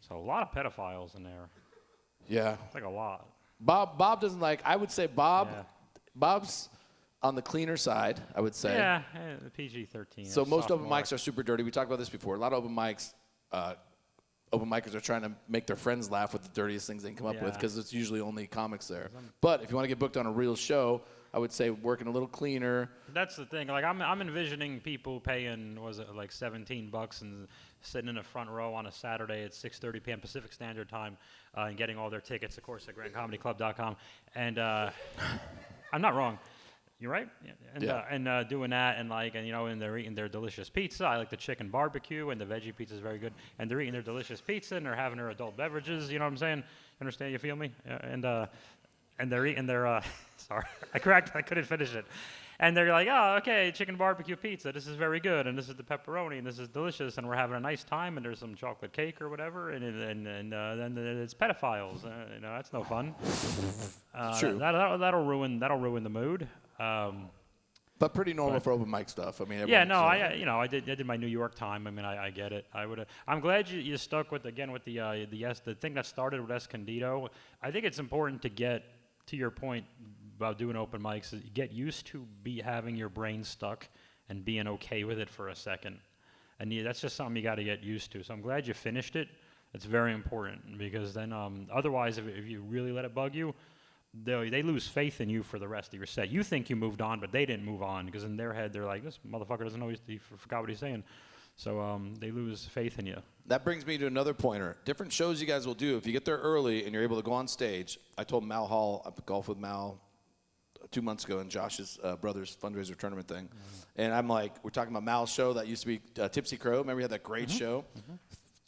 So a lot of pedophiles in there. Yeah. It's like a lot. Bob doesn't like, I would say Yeah. Bob's on the cleaner side, I would say. Yeah, the PG-13. So most open sophomore. mics are super dirty. We talked about this before. A lot of open mics, open micers are trying to make their friends laugh with the dirtiest things they can come up with Yeah. because it's usually only comics there. But if you want to get booked on a real show, I would say working a little cleaner. That's the thing. Like I'm envisioning people paying, was it like $17 and sitting in the front row on a Saturday at 6:30 p.m. Pacific Standard Time, and getting all their tickets, of course, at GrandComedyClub.com. And I'm not wrong. You're right. Yeah. And doing that, and and they're eating their delicious pizza. I like the chicken barbecue, and the veggie pizza is very good. And they're eating their delicious pizza, and they're having their adult beverages. You know what I'm saying? Understand? You feel me? And they're eating their. Sorry, I couldn't finish it. And they're like, oh, okay, chicken barbecue pizza. This is very good, and this is the pepperoni, and this is delicious, and we're having a nice time, and there's some chocolate cake or whatever, and then it's pedophiles. That's no fun. True. That'll ruin the mood. But pretty normal for open mic stuff. I mean, Yeah, no, I did my New York time. I mean, I get it. I'm glad you stuck with the thing that started with Escondido. I think it's important to get to your point about doing open mics. Get used to having your brain stuck and being okay with it for a second, and that's just something you got to get used to. So I'm glad you finished it. It's very important because then otherwise, if you really let it bug you, they lose faith in you for the rest of your set. You think you moved on, but they didn't move on because in their head they're like, this motherfucker doesn't know he forgot what he's saying. So they lose faith in you. That brings me to another pointer. Different shows you guys will do. If you get there early and you're able to go on stage, I told Mal Hall, I golfed with Mal 2 months ago in Josh's brother's fundraiser tournament thing. And I'm like, we're talking about Mal's show that used to be Tipsy Crow. Remember he had that great show?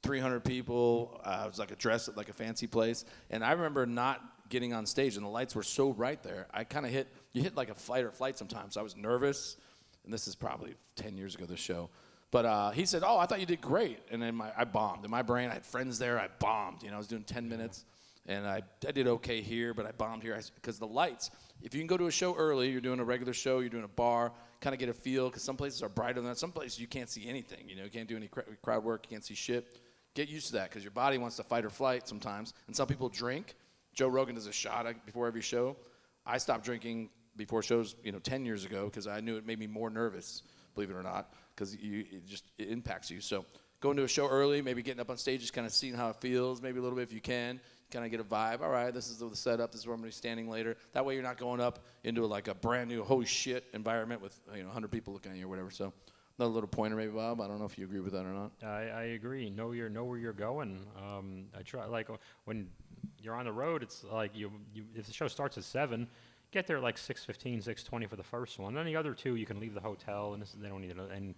300 people. It was like a dress at like a fancy place. And I remember not getting on stage, and the lights were so bright there. I kind of you hit like a fight or flight sometimes. So I was nervous, and this is probably 10 years ago, this show. But he said, oh, I thought you did great. And then I bombed. In my brain, I had friends there. I bombed. I was doing 10 minutes, and I did okay here, but I bombed here. Because the lights, if you can go to a show early, you're doing a regular show, you're doing a bar, kind of get a feel, because some places are brighter than that. Some places you can't see anything. You can't do any crowd work. You can't see shit. Get used to that, because your body wants to fight or flight sometimes. And some people drink. Joe Rogan does a shot before every show. I stopped drinking before shows, 10 years ago, because I knew it made me more nervous, believe it or not, because it impacts you. So going to a show early, maybe getting up on stage, just kind of seeing how it feels, maybe a little bit if you can, kind of get a vibe. All right, this is the setup. This is where I'm going to be standing later. That way you're not going up into a brand new holy shit environment with 100 people looking at you or whatever. So another little pointer maybe, Bob. I don't know if you agree with that or not. I agree. Know where you're going. I try when you're on the road. It's like you if the show starts at 7, get there like 6:15, 6:20 for the first one. Then the other two you can leave the hotel and they don't need to and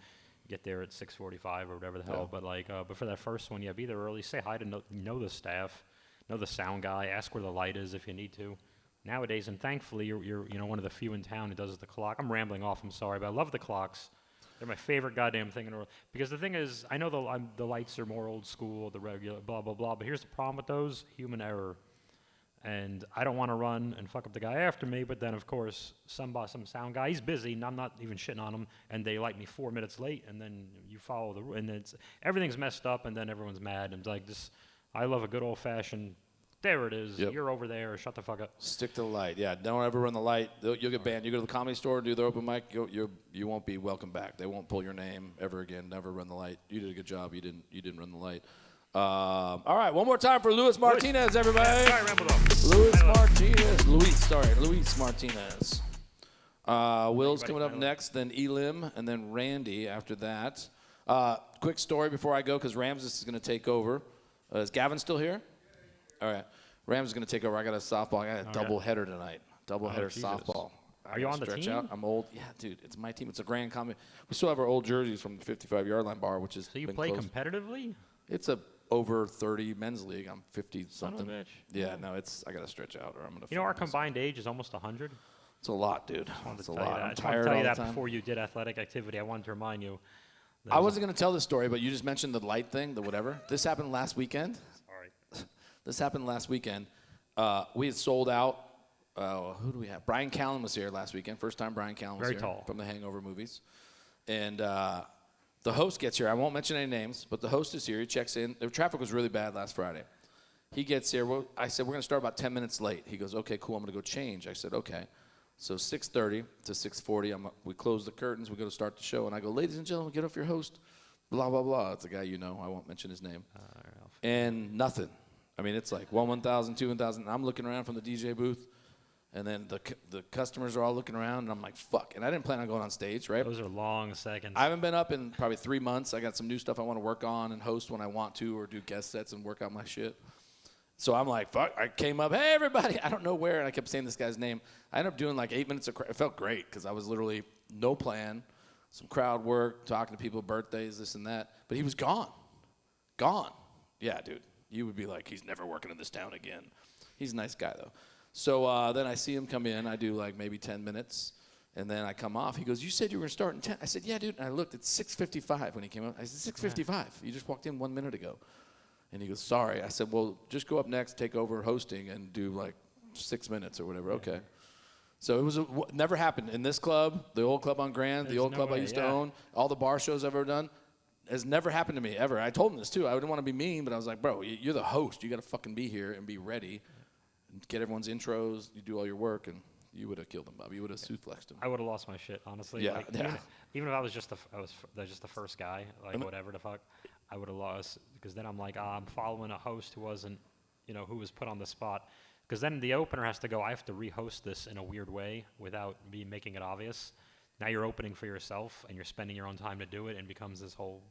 get there at 6:45 or whatever the hell. Yeah. But for that first one, be there early. Say hi to know the staff, know the sound guy. Ask where the light is if you need to. Nowadays, and thankfully, you're one of the few in town who does the clock. I'm rambling off. I'm sorry, but I love the clocks. They're my favorite goddamn thing in the world. Because the thing is, I know the lights are more old school, the regular, blah, blah, blah. But here's the problem with those: human error. And I don't want to run and fuck up the guy after me. But then, of course, some sound guy, he's busy, and I'm not even shitting on him. And they light me 4 minutes late, and then you follow and everything's messed up, and then everyone's mad. And it's like this. I love a good old fashioned. There it is. Yep. You're over there. Shut the fuck up. Stick to the light. Yeah, don't ever run the light. You'll get banned. You go to the Comedy Store and do the open mic, you won't be welcome back. They won't pull your name ever again. Never run the light. You did a good job. You didn't run the light. All right, one more time for Luis Martinez, everybody. Sorry, rambled off. Luis Martinez. Will's coming up next, then Elim, and then Randy after that. Quick story before I go, because Ramses is going to take over. Is Gavin still here? All right. Rams is going to take over. I got a softball. I got a double header tonight. Double header softball. Are you on the team? Out. I'm old. Yeah, dude. It's my team. It's a grand comedy. We still have our old jerseys from the 55-yard line bar, which is. So you play competitively? It's a over 30 men's league. I'm 50 something. Son of a bitch. Yeah, no, I got to stretch out, or I'm going to. Our combined age is almost 100. It's a lot, dude. It's a lot. I'm tired all the time. I wanted to tell you that before you did athletic activity. I wanted to remind you. I wasn't going to tell this story, but you just mentioned the light thing, the whatever. This happened last weekend. This happened last weekend. We had sold out. Who do we have? Brian Callen was here last weekend. First time Brian Callen was Very here. tall. From the Hangover movies. And the host gets here. I won't mention any names, but the host is here. He checks in. The traffic was really bad last Friday. He gets here. I said, we're going to start about 10 minutes late. He goes, okay, cool. I'm going to go change. I said, okay. So 6:30 to 6:40, we close the curtains. We go to start the show, and I go, ladies and gentlemen, get off your host. Blah, blah, blah. It's a guy you know. I won't mention his name. And nothing. I mean, it's like 1,000, 2,000. I'm looking around from the DJ booth, and then the customers are all looking around, and I'm like, fuck. And I didn't plan on going on stage, right? Those are long seconds. I haven't been up in probably 3 months. I got some new stuff I want to work on and host when I want to, or do guest sets and work out my shit. So I'm like, fuck. I came up, hey, everybody. I don't know where, and I kept saying this guy's name. I ended up doing like 8 minutes it felt great because I was literally no plan, some crowd work, talking to people, birthdays, this and that. But he was gone. Gone. Yeah, dude. You would be like, he's never working in this town again. He's a nice guy, though. So then I see him come in. I do like maybe 10 minutes, and then I come off. He goes, you said you were going to start in 10. I said, yeah, dude. And I looked. It's 6:55 when he came up. I said, 6:55. You just walked in 1 minute ago. And he goes, sorry. I said, well, just go up next, take over hosting, and do like 6 minutes or whatever. Okay. So it was never happened in this club, the old club on Grand, the old club I used to own, all the bar shows I've ever done. Has never happened to me, ever. I told him this, too. I didn't want to be mean, but I was like, bro, you're the host. You got to fucking be here and be ready. And get everyone's intros. You do all your work, and you would have killed him, Bob. You would have flexed him. I would have lost my shit, honestly. Yeah, like, yeah. Even if I was just the first guy, like whatever the fuck, I would have lost, because then I'm like, I'm following a host who wasn't, who was put on the spot. Because then the opener has to go, I have to rehost this in a weird way without me making it obvious. Now you're opening for yourself, and you're spending your own time to do it, and it becomes this whole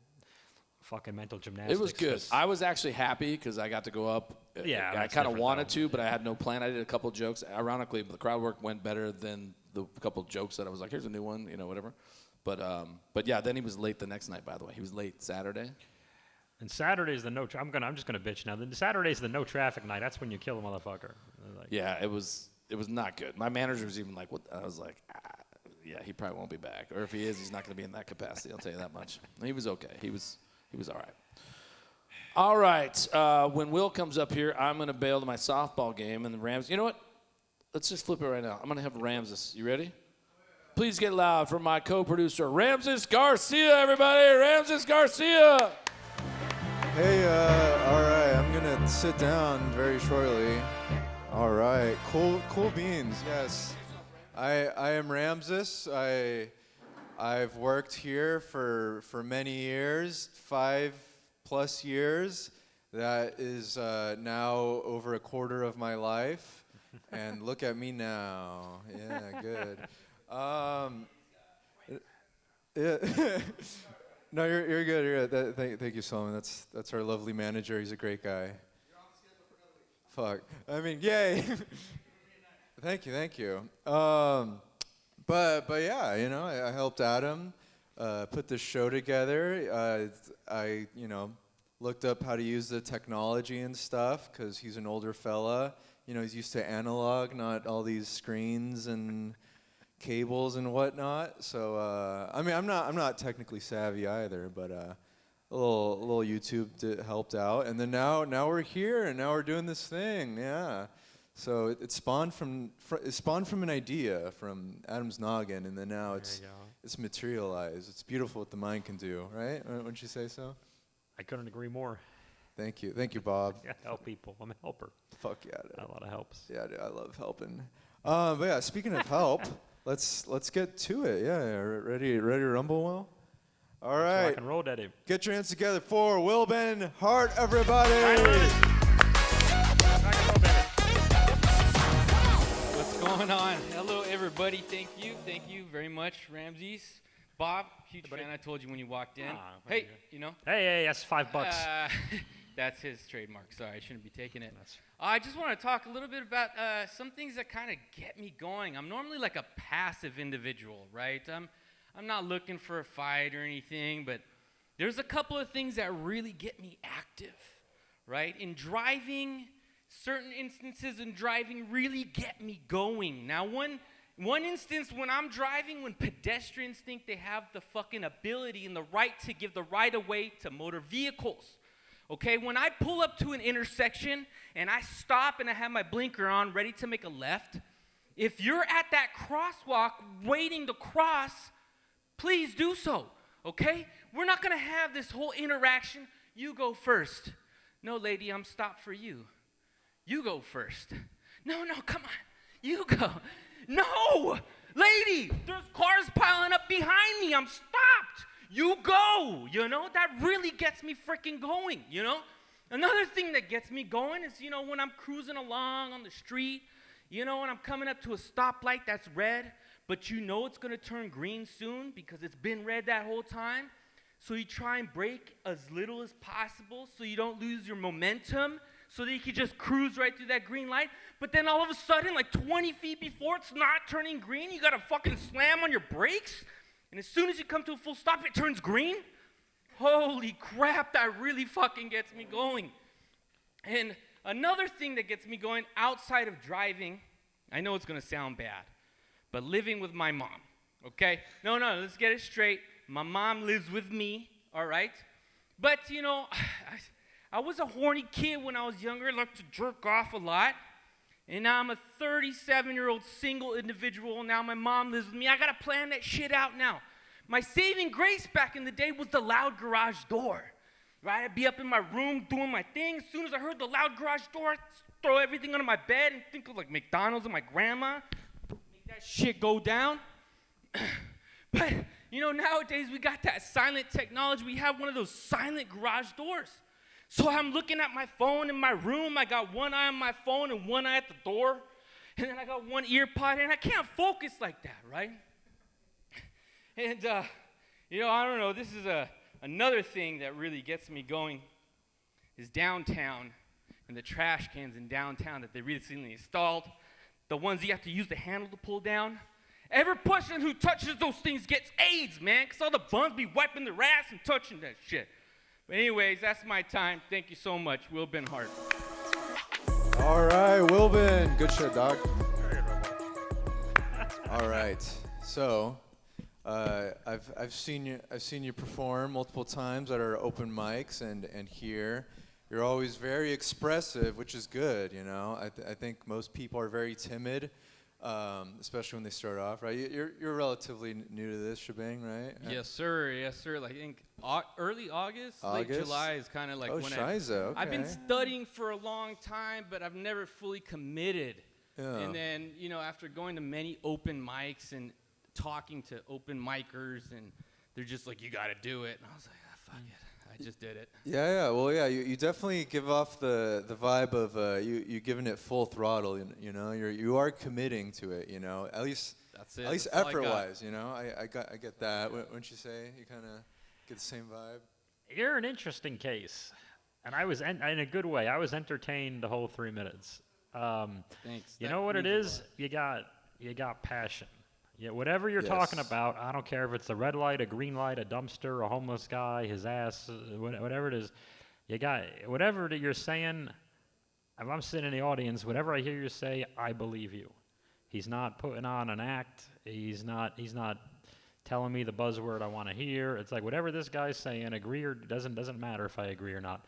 fucking mental gymnastics. It was good. I was actually happy because I got to go up. Yeah, I kind of wanted to, but I had no plan. I did a couple jokes. Ironically, the crowd work went better than the couple jokes that I was like, here's a new one, whatever. But yeah, then he was late the next night, by the way. He was late Saturday. And Saturday's the I'm just gonna bitch now. Then Saturday's the no traffic night. That's when you kill a motherfucker. Like, yeah, it was not good. My manager was even like, what? I was like, yeah, he probably won't be back. Or if he is, he's not going to be in that capacity. I'll tell you that much. He was okay. He was all right. All right. When Will comes up here, I'm going to bail to my softball game. And the Rams, you know what? Let's just flip it right now. I'm going to have Ramses. You ready? Please get loud for my co-producer, Ramses Garcia, everybody. Ramses Garcia. Hey, all right. I'm going to sit down very shortly. All right. Cool beans. Yes. I am Ramses. I've worked here for many years, 5+ years. That is now over a quarter of my life. And look at me now. Yeah, good. Yeah. No, you're good. You're good. Thank you, Solomon. That's our lovely manager. He's a great guy. You're on the schedule for another week. Fuck. I mean, yay. Thank you. But yeah, I helped Adam put this show together. I looked up how to use the technology and stuff because he's an older fella. He's used to analog, not all these screens and cables and whatnot. So I'm not technically savvy either, but a little YouTube helped out. And then now we're here and now we're doing this thing. Yeah. So it spawned from an idea from Adam's noggin, and then now it's materialized. It's beautiful what the mind can do, right? Wouldn't you say so? I couldn't agree more. Thank you, Bob. Yeah, help people. I'm a helper. Fuck yeah, dude. A lot of helps. Yeah, dude, I love helping. But yeah, speaking of help, let's get to it. Yeah, ready to rumble, Will? All right. Rock and roll, Daddy. Get your hands together for Will Ben Hart, everybody. Going on. Hello, everybody. Thank you very much, Ramses. Bob, huge fan. I told you when you walked in. Hey, Hey, that's $5. That's his trademark. Sorry, I shouldn't be taking it. I just want to talk a little bit about some things that kind of get me going. I'm normally like a passive individual, right? I'm not looking for a fight or anything, but there's a couple of things that really get me active, right? In driving, certain instances in driving really get me going. Now, one instance when I'm driving, when pedestrians think they have the fucking ability and the right to give the right of way to motor vehicles. Okay, when I pull up to an intersection and I stop and I have my blinker on, ready to make a left, if you're at that crosswalk waiting to cross, please do so, okay? We're not gonna have this whole interaction, you go first. No, lady, I'm stopped for you. You go first. No, come on. You go. No! Lady, there's cars piling up behind me. I'm stopped. You go. You know, that really gets me freaking going, you know? Another thing that gets me going is, you know, when I'm cruising along on the street, you know, and I'm coming up to a stoplight that's red, but you know it's going to turn green soon because it's been red that whole time. So you try and brake as little as possible so you don't lose your momentum, so that you can just cruise right through that green light. But then all of a sudden, like 20 feet before it's not turning green, you got to fucking slam on your brakes. And as soon as you come to a full stop, it turns green. Holy crap, that really fucking gets me going. And another thing that gets me going outside of driving, I know it's going to sound bad, but living with my mom, okay? No, let's get it straight. My mom lives with me, all right? But, you know, I was a horny kid when I was younger. I liked to jerk off a lot. And now I'm a 37-year-old single individual. Now my mom lives with me. I got to plan that shit out now. My saving grace back in the day was the loud garage door, right? I'd be up in my room doing my thing. As soon as I heard the loud garage door, I'd throw everything under my bed and think of like McDonald's and my grandma. Make that shit go down. But, you know, nowadays we got that silent technology. We have one of those silent garage doors. So I'm looking at my phone in my room. I got one eye on my phone and one eye at the door. And then I got one ear pod, and I can't focus like that, right? And, you know, I don't know. This is another thing that really gets me going is downtown and the trash cans in downtown that they recently installed. The ones you have to use the handle to pull down. Every person who touches those things gets AIDS, man, because all the bums be wiping their ass and touching that shit. But anyways, that's my time. Thank you so much. Will Ben Hart. All right, Wilbin. Good shit, dog. All right. So, I've seen you perform multiple times at our open mics and here. You're always very expressive, which is good, you know. I think most people are very timid. Especially when they start off, right? You're relatively new to this shebang, right? Yes, sir. Yes, sir. Like I think early August, late July is kind of like when okay. I've been studying for a long time, but I've never fully committed. Yeah. And then, you know, after going to many open mics and talking to open micers, and they're just like, you got to do it. And I was like, fuck it. I just did it. Yeah. Well, yeah, you definitely give off the vibe of you giving it full throttle. You know, you are committing to it. You know, at least that's it. At least effort-wise. You know, I get that. Wouldn't you say you kind of get the same vibe? You're an interesting case, and I was in a good way. I was entertained the whole 3 minutes. Thanks. You know what it is? You got passion. Yeah, whatever you're talking about, I don't care if it's a red light, a green light, a dumpster, a homeless guy, his ass, whatever it is. You got whatever that you're saying. If I'm sitting in the audience, whatever I hear you say, I believe you. He's not putting on an act. He's not telling me the buzzword I want to hear. It's like whatever this guy's saying, agree or doesn't matter if I agree or not.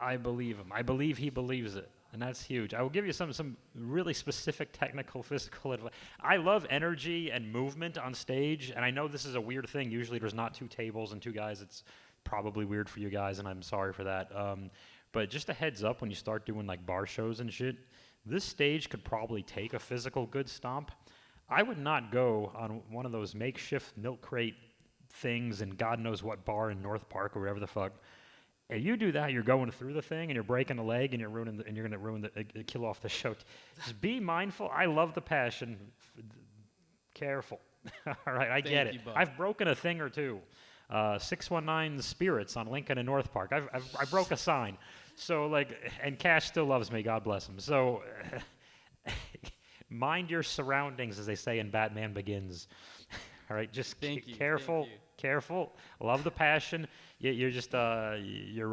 I believe him. I believe he believes it. And that's huge. I will give you some really specific technical, physical advice. I love energy and movement on stage, and I know this is a weird thing. Usually there's not 2 tables and 2 guys. It's probably weird for you guys, and I'm sorry for that. But just a heads up when you start doing like bar shows and shit, this stage could probably take a physical good stomp. I would not go on one of those makeshift milk crate things in God knows what bar in North Park or wherever the fuck. And you do that, you're going through the thing, and you're breaking a leg, and you're going to ruin the kill off the show. Just be mindful. I love the passion. Careful. All right, I get it. I've broken a thing or two. 619 Spirits on Lincoln and North Park. I broke a sign. So like, and Cash still loves me. God bless him. So mind your surroundings, as they say in Batman Begins. All right, just careful. Careful. Love the passion. You're just you're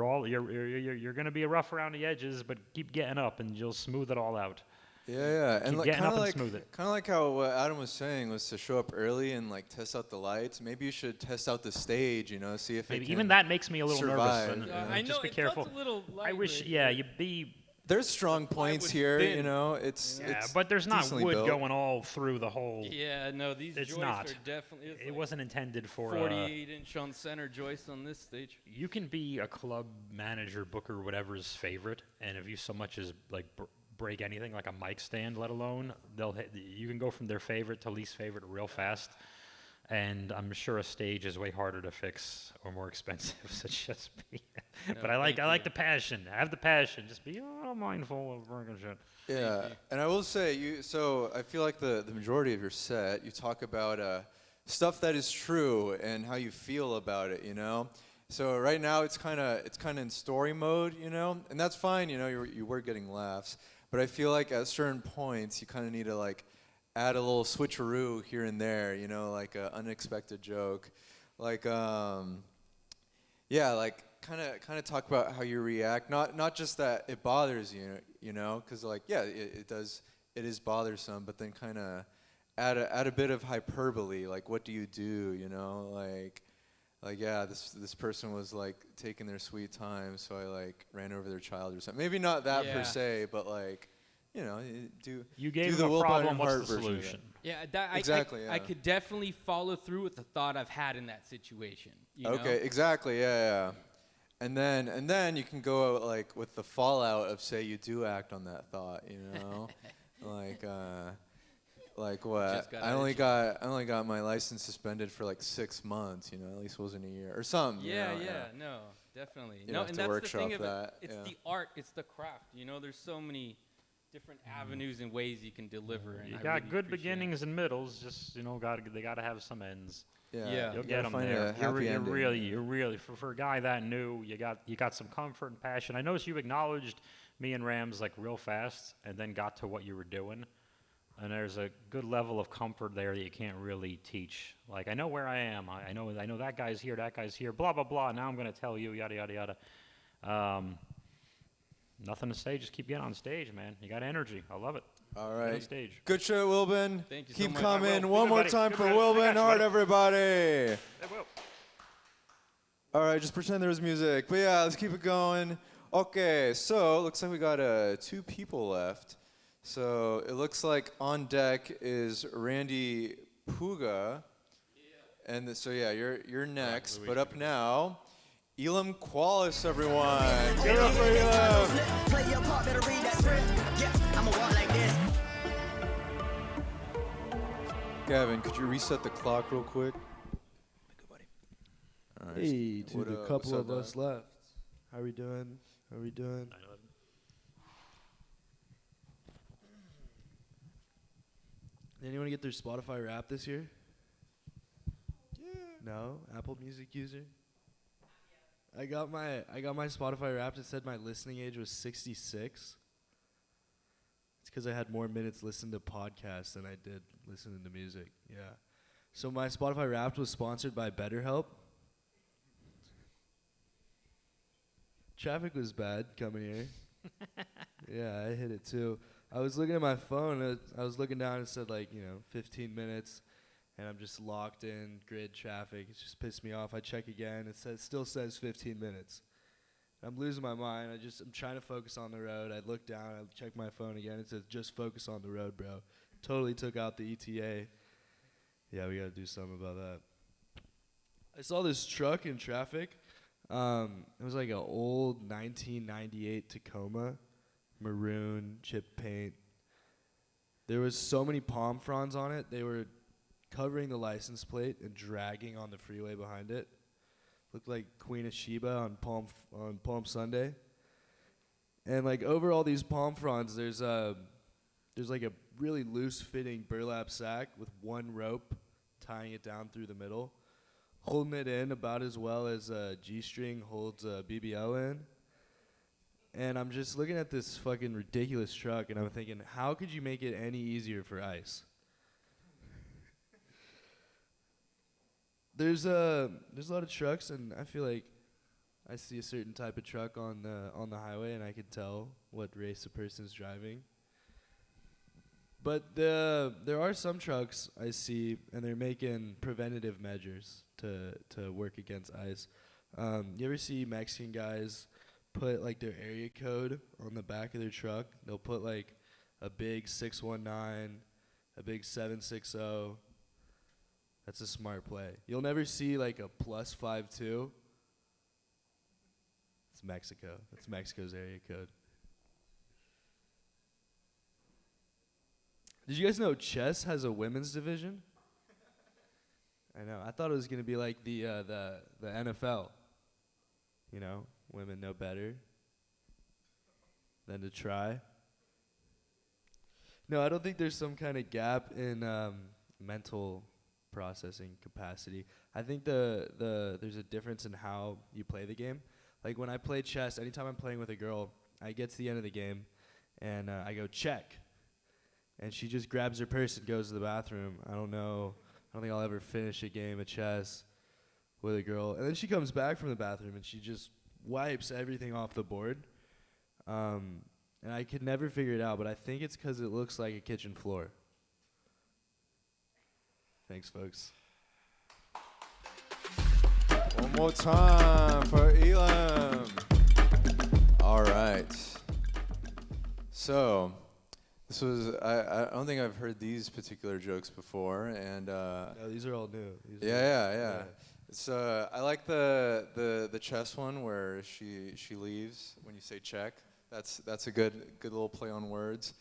gonna be rough around the edges, but keep getting up, and you'll smooth it all out. Yeah, and keep getting up and smooth it. Kind of like how what Adam was saying was to show up early and like test out the lights. Maybe you should test out the stage. You know, see if maybe it can even that makes me a little survive, nervous. I know, just be careful. A little I wish, you'd be. There's strong points here, thin. you know. It's but there's not wood built. going all through the whole. Yeah, no, these joists are definitely. It wasn't intended for 48-inch on center joist on this stage. You can be a club manager, booker, whatever's favorite, and if you so much as like break anything like a mic stand, let alone you can go from their favorite to least favorite real fast. And I'm sure a stage is way harder to fix or more expensive, such as me. But I like the passion. Have the passion. Just be a little mindful of working shit. Yeah, and I will say so I feel like the majority of your set, you talk about stuff that is true and how you feel about it, you know. So right now it's kind of in story mode, you know, and that's fine, you know. You were getting laughs, but I feel like at certain points you kind of need to like add a little switcheroo here and there, you know, like an unexpected joke, like yeah, like kind of talk about how you react, not just that it bothers you, you know, because like yeah, it is bothersome, but then kind of add a bit of hyperbole, like what do you do, you know, like yeah, this person was like taking their sweet time, so I like ran over their child or something. Maybe not that per se, but like, you know, You gave do them the a Will Potter problem. What's Hart the version of it. solution? Yeah, Exactly, I yeah. could definitely follow through with the thought I've had in that situation. You know? Okay, exactly, yeah. And then you can go out like with the fallout of say you do act on that thought, you know, like what? I only got my license suspended for like 6 months, you know, at least it wasn't a year or something. Yeah, you know, no, definitely. You No, have and to that's the workshop thing of that, it. It's yeah. the art, it's the craft. You know, there's so many different avenues and ways you can deliver. And You I got really good appreciate beginnings and middles. Just they got to have some ends. Yeah. You'll you get gotta them find there. a happy ending. You're really for a guy that new. You got some comfort and passion. I noticed you acknowledged me and Rams like real fast, and then got to what you were doing. And there's a good level of comfort there that you can't really teach. Like I know where I am. I know that guy's here. That guy's here. Blah blah blah. Now I'm gonna tell you yada yada yada. Nothing to say. Just keep getting on stage, man. You got energy. I love it. All Get on right. stage. Good show, Wilbin. Thank you so Keep much. coming. Will. One more Good, buddy. time Good, for buddy. I got Wilbin you, Hart, buddy. everybody. Hey, Will. All right, just pretend there was music. But yeah, let's keep it going. Okay, so looks like we got 2 people left. So it looks like on deck is Randy Puga. Yeah. And so yeah, you're next. But up now, Elam Qualis, everyone. Give it up for Elam. Play your part, better read that script. Yeah, I'ma walk like this. Gavin, could you reset the clock real quick? All right. Hey, to What the up? couple What's of up, us left. How we doing? Did anyone get their Spotify Wrapped this year? Yeah. No? Apple Music user? I got my Spotify Wrapped. It said my listening age was 66. It's because I had more minutes listened to podcasts than I did listening to music. Yeah. So my Spotify Wrapped was sponsored by BetterHelp. Traffic was bad coming here. Yeah, I hit it too. I was looking at my phone. I was looking down and it said 15 minutes, and I'm just locked in grid traffic. It just pissed me off. I check again. It still says 15 minutes. I'm losing my mind. I'm trying to focus on the road. I look down. I check my phone again. It says just focus on the road, bro. Totally took out the ETA. Yeah, we got to do something about that. I saw this truck in traffic. It was like an old 1998 Tacoma, maroon, chip paint. There was so many palm fronds on it. They were covering the license plate and dragging on the freeway behind it. Looked like Queen of Sheba on Palm Sunday. And like over all these palm fronds, there's like a really loose fitting burlap sack with one rope tying it down through the middle, holding it in about as well as a G-string holds a BBL in. And I'm just looking at this fucking ridiculous truck, and I'm thinking, how could you make it any easier for ICE? There's a lot of trucks, and I feel like I see a certain type of truck on the highway, and I can tell what race a person's driving. But there are some trucks I see, and they're making preventative measures to work against ICE. You ever see Mexican guys put like their area code on the back of their truck? They'll put like a big 619, a big 760. That's a smart play. You'll never see like a +52. It's Mexico. That's Mexico's area code. Did you guys know chess has a women's division? I know. I thought it was gonna be like the NFL. You know, women know better than to try. No, I don't think there's some kind of gap in mental processing capacity. I think there's a difference in how you play the game. Like when I play chess, anytime I'm playing with a girl, I get to the end of the game, and I go check, and she just grabs her purse and goes to the bathroom. I don't think I'll ever finish a game of chess with a girl. And then she comes back from the bathroom and she just wipes everything off the board. And I could never figure it out, but I think it's because it looks like a kitchen floor. Thanks, folks. One more time for Elam. All right. So, this was, I don't think I've heard these particular jokes before, and No, these are all new. yeah. It's I like the chess one where she leaves when you say check. That's a good little play on words.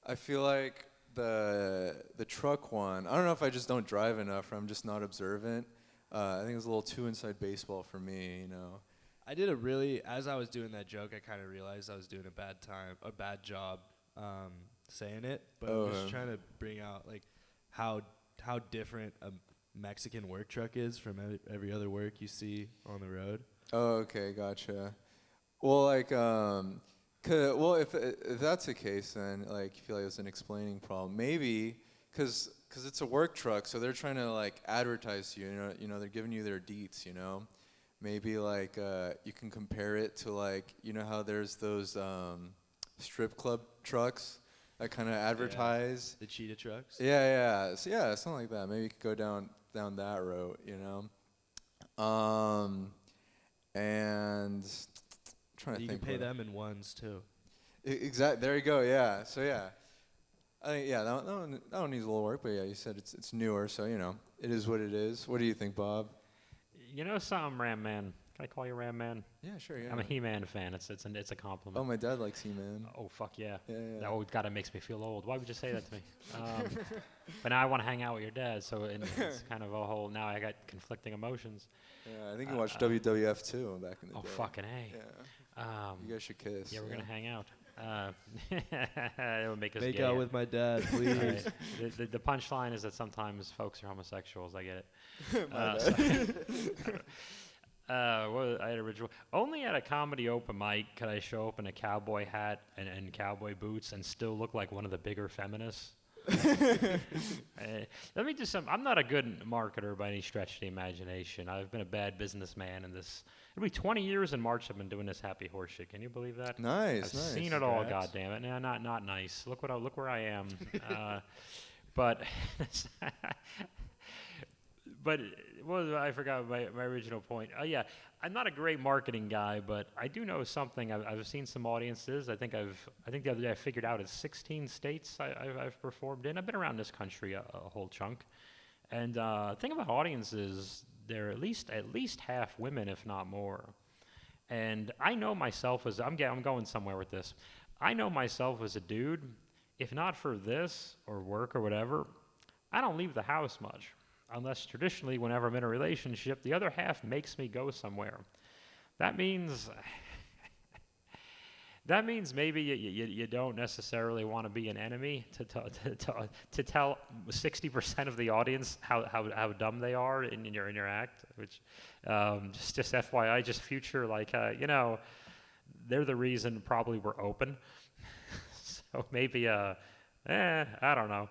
I feel like the truck one, I don't know if I just don't drive enough or I'm just not observant. I think it's a little too inside baseball for me, you know. I did as I was doing that joke, I kind of realized I was doing a bad job saying it, but I'm just trying to bring out like how different a Mexican work truck is from every other work you see on the road. Oh, okay, gotcha. Well, like, if that's the case, then like you feel like it's an explaining problem. Maybe because it's a work truck, so they're trying to like advertise to you. You know, they're giving you their deets. You know, maybe like you can compare it to like how there's those strip club trucks that kind of advertise. The cheetah trucks. Yeah. So yeah, something like that. Maybe you could go down that road. You know, and. Trying to you think can pay them in ones too. Exactly. There you go. Yeah. So yeah, I think that one needs a little work, but yeah, you said it's newer, so it is what it is. What do you think, Bob? You know something, Ram Man? Can I call you Ram Man? Yeah, sure. Yeah. I'm a He-Man fan. It's a compliment. Oh, my dad likes He-Man. Oh fuck yeah. Yeah. Oh God, it makes me feel old. Why would you say that to me? But now I want to hang out with your dad, so it's kind of a whole. Now I got conflicting emotions. Yeah, I think you watched WWF too back in the day. Oh fucking A. Yeah. You guys should kiss. Yeah, we're gonna hang out. It would make us Make gay. out with my dad, please. Right. The punchline is that sometimes folks are homosexuals. I get it. I had original. Only at a comedy open mic could I show up in a cowboy hat and cowboy boots and still look like one of the bigger feminists. Let me just. I'm not a good marketer by any stretch of the imagination. I've been a bad businessman in this. It'll be 20 years in March I've been doing this happy horse shit. Can you believe that? Nice. I've seen it all. God damn it! No, not nice. Look where I am. But I forgot my original point. Yeah, I'm not a great marketing guy, but I do know something. I've seen some audiences. I think the other day I figured out it's 16 states I've performed in. I've been around this country a whole chunk, and the thing about audiences, they're at least half women, if not more. And I know myself as I'm going somewhere with this. I know myself as a dude. If not for this or work or whatever, I don't leave the house much. Unless traditionally, whenever I'm in a relationship, the other half makes me go somewhere. That means maybe you don't necessarily want to be an enemy to tell 60% of the audience how dumb they are in your act. Which just FYI, just future like they're the reason probably we're open. So maybe I don't know.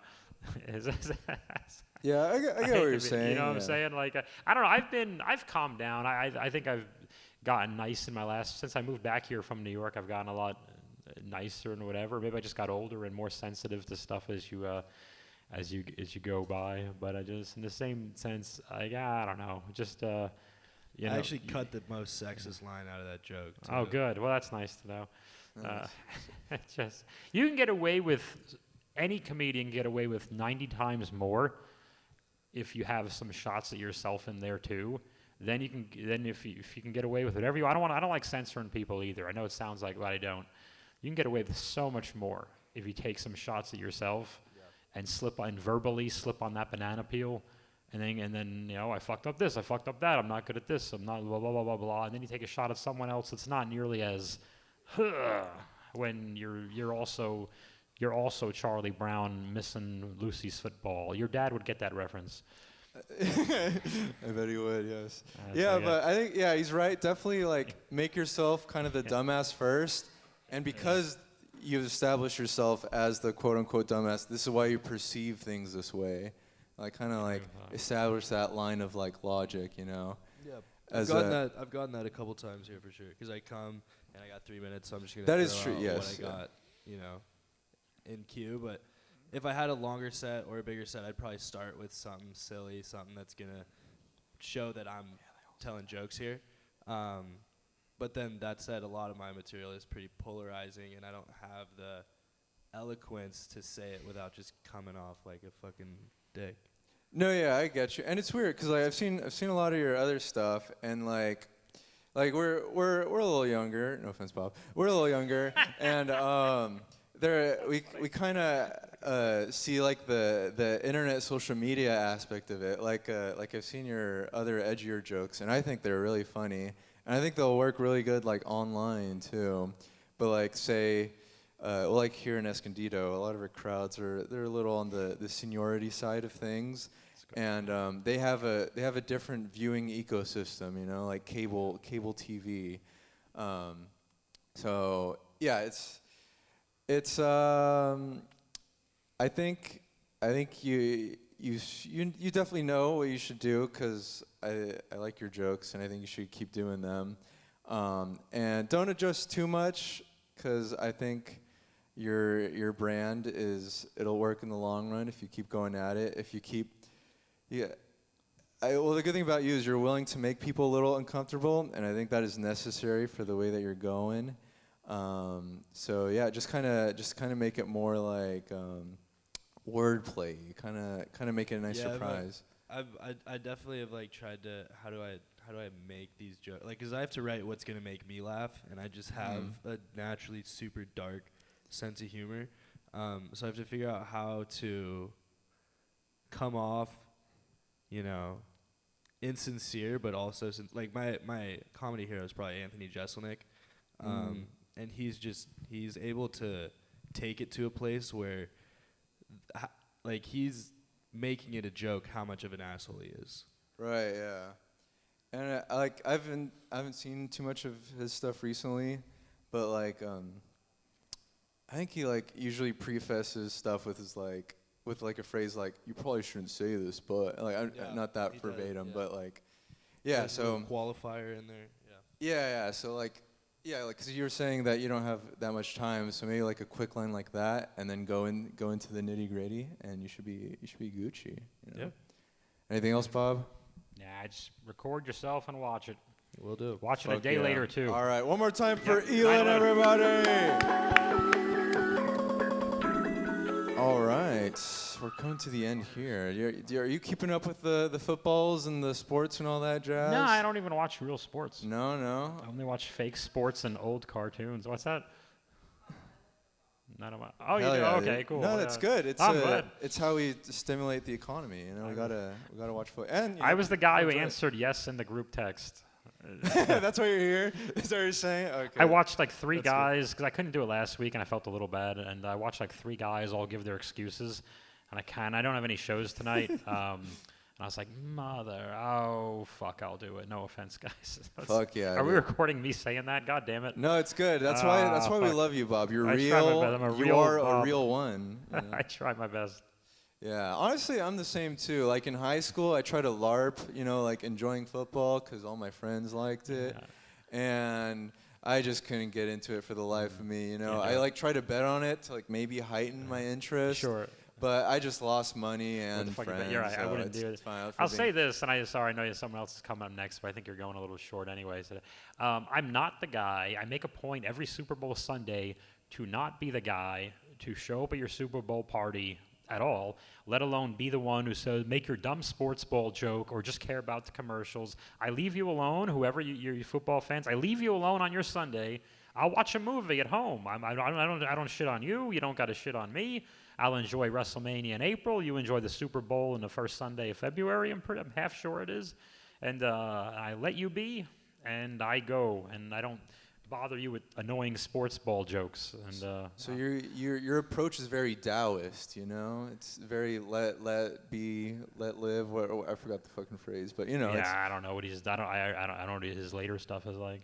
Yeah, I get what you're saying. You know what I'm saying? Like, I don't know. I've calmed down. I think I've gotten nice in my since I moved back here from New York. I've gotten a lot nicer and whatever. Maybe I just got older and more sensitive to stuff as you go by. But I just, in the same sense, I don't know. Just I actually cut the most sexist line out of that joke. Too. Oh, good. Well, that's nice to know. Nice. You can get away with. Any comedian can get away with 90 times more if you have some shots of yourself in there too. Then you can. Then if you can get away with whatever you. I don't like censoring people either. I know it sounds like, but I don't. You can get away with so much more if you take some shots of yourself, and verbally slip on that banana peel. And then, I fucked up this, I fucked up that, I'm not good at this, I'm not blah, blah, blah, blah, blah. And then you take a shot at someone else that's not nearly as, when you're also Charlie Brown missing Lucy's football. Your dad would get that reference. I bet he would, yes. But I think, he's right. Definitely, make yourself kind of the dumbass first. And because you've established yourself as the quote-unquote dumbass, this is why you perceive things this way. Establish that line of, logic, Yeah. I've gotten that a couple times here for sure. Because I come, and I got 3 minutes, so I'm just going to That is true, what yes. I got, in queue. But if I had a longer set or a bigger set, I'd probably start with something silly, something that's going to show that I'm telling jokes here. But then that said, a lot of my material is pretty polarizing, and I don't have the eloquence to say it without just coming off like a fucking dick. No, yeah, I get you. And it's weird because I've seen a lot of your other stuff, and we're a little younger. No offense, Bob. We're a little younger, and we kind of see the internet social media aspect of it. I've seen your other edgier jokes, and I think they're really funny, and I think they'll work really good online too. But say. Here in Escondido, a lot of our crowds they're a little on the seniority side of things, and they have a different viewing ecosystem, cable TV. So yeah, it's I think you definitely know what you should do, because I like your jokes, and I think you should keep doing them, and don't adjust too much, because I think your brand it'll work in the long run if you keep going at it. If you keep, the good thing about you is you're willing to make people a little uncomfortable, and I think that is necessary for the way that you're going. So yeah, just kind of make it more like wordplay. Kind of make it a nice surprise. I definitely have tried to how do I make these jokes, because I have to write what's gonna make me laugh, and I just have a naturally super dark sense of humor, so I have to figure out how to come off, insincere, but also my comedy hero is probably Anthony Jeselnik, and he's able to take it to a place where he's making it a joke how much of an asshole he is. Right. Yeah. And I haven't seen too much of his stuff recently, but I think he usually prefaces stuff with his with a phrase you probably shouldn't say this, but not that verbatim, but so qualifier in there. Yeah. So because you were saying that you don't have that much time, so maybe a quick line like that, and then go into the nitty gritty, and you should be Gucci. Yeah. Anything else, Bob? Nah, just record yourself and watch it. Will do. Watch it a day later too. All right, one more time for Elon, everybody. All right, we're coming to the end here. Are you keeping up with the footballs and the sports and all that jazz? No, I don't even watch real sports. No. I only watch fake sports and old cartoons. What's that? None of my. Oh, you do? Yeah, Okay, dude. cool. No, that's good. Good. It's how we stimulate the economy. We gotta watch football. And I was the guy who answered yes in the group text. That's why you're here? Is that what you're saying? Okay. I watched 3 guys, because I couldn't do it last week and I felt a little bad, and I watched 3 guys all give their excuses, and I don't have any shows tonight, and I was like, fuck, I'll do it. No offense, guys. Fuck yeah. Are we recording me saying that? God damn it. No, it's good. That's why we love you, Bob. You're real. You are a real one. I try my best. Yeah, honestly, I'm the same too. In high school, I tried to LARP, enjoying football because all my friends liked it, and I just couldn't get into it for the life of me. I tried to bet on it to maybe heighten my interest. Sure. But I just lost money and friends. You're right. So I wouldn't do it. It's fine. I'll say this, and I know someone else is coming up next, but I think you're going a little short anyway. So, I'm not the guy. I make a point every Super Bowl Sunday to not be the guy to show up at your Super Bowl party at all, let alone be the one who says make your dumb sports ball joke or just care about the commercials. I leave you alone, whoever you're football fans. I leave you alone on your Sunday. I'll watch a movie at home. I don't shit on you. You don't got to shit on me. I'll enjoy WrestleMania in April. You enjoy the Super Bowl in the first Sunday of February. I'm half sure it is. And I let you be, and I go, and I don't bother you with annoying sports ball jokes. And so your approach is very Taoist, you know. It's very let be, let live. I forgot the fucking phrase, but you know. Yeah, I don't know what he's. I don't know what his later stuff is like.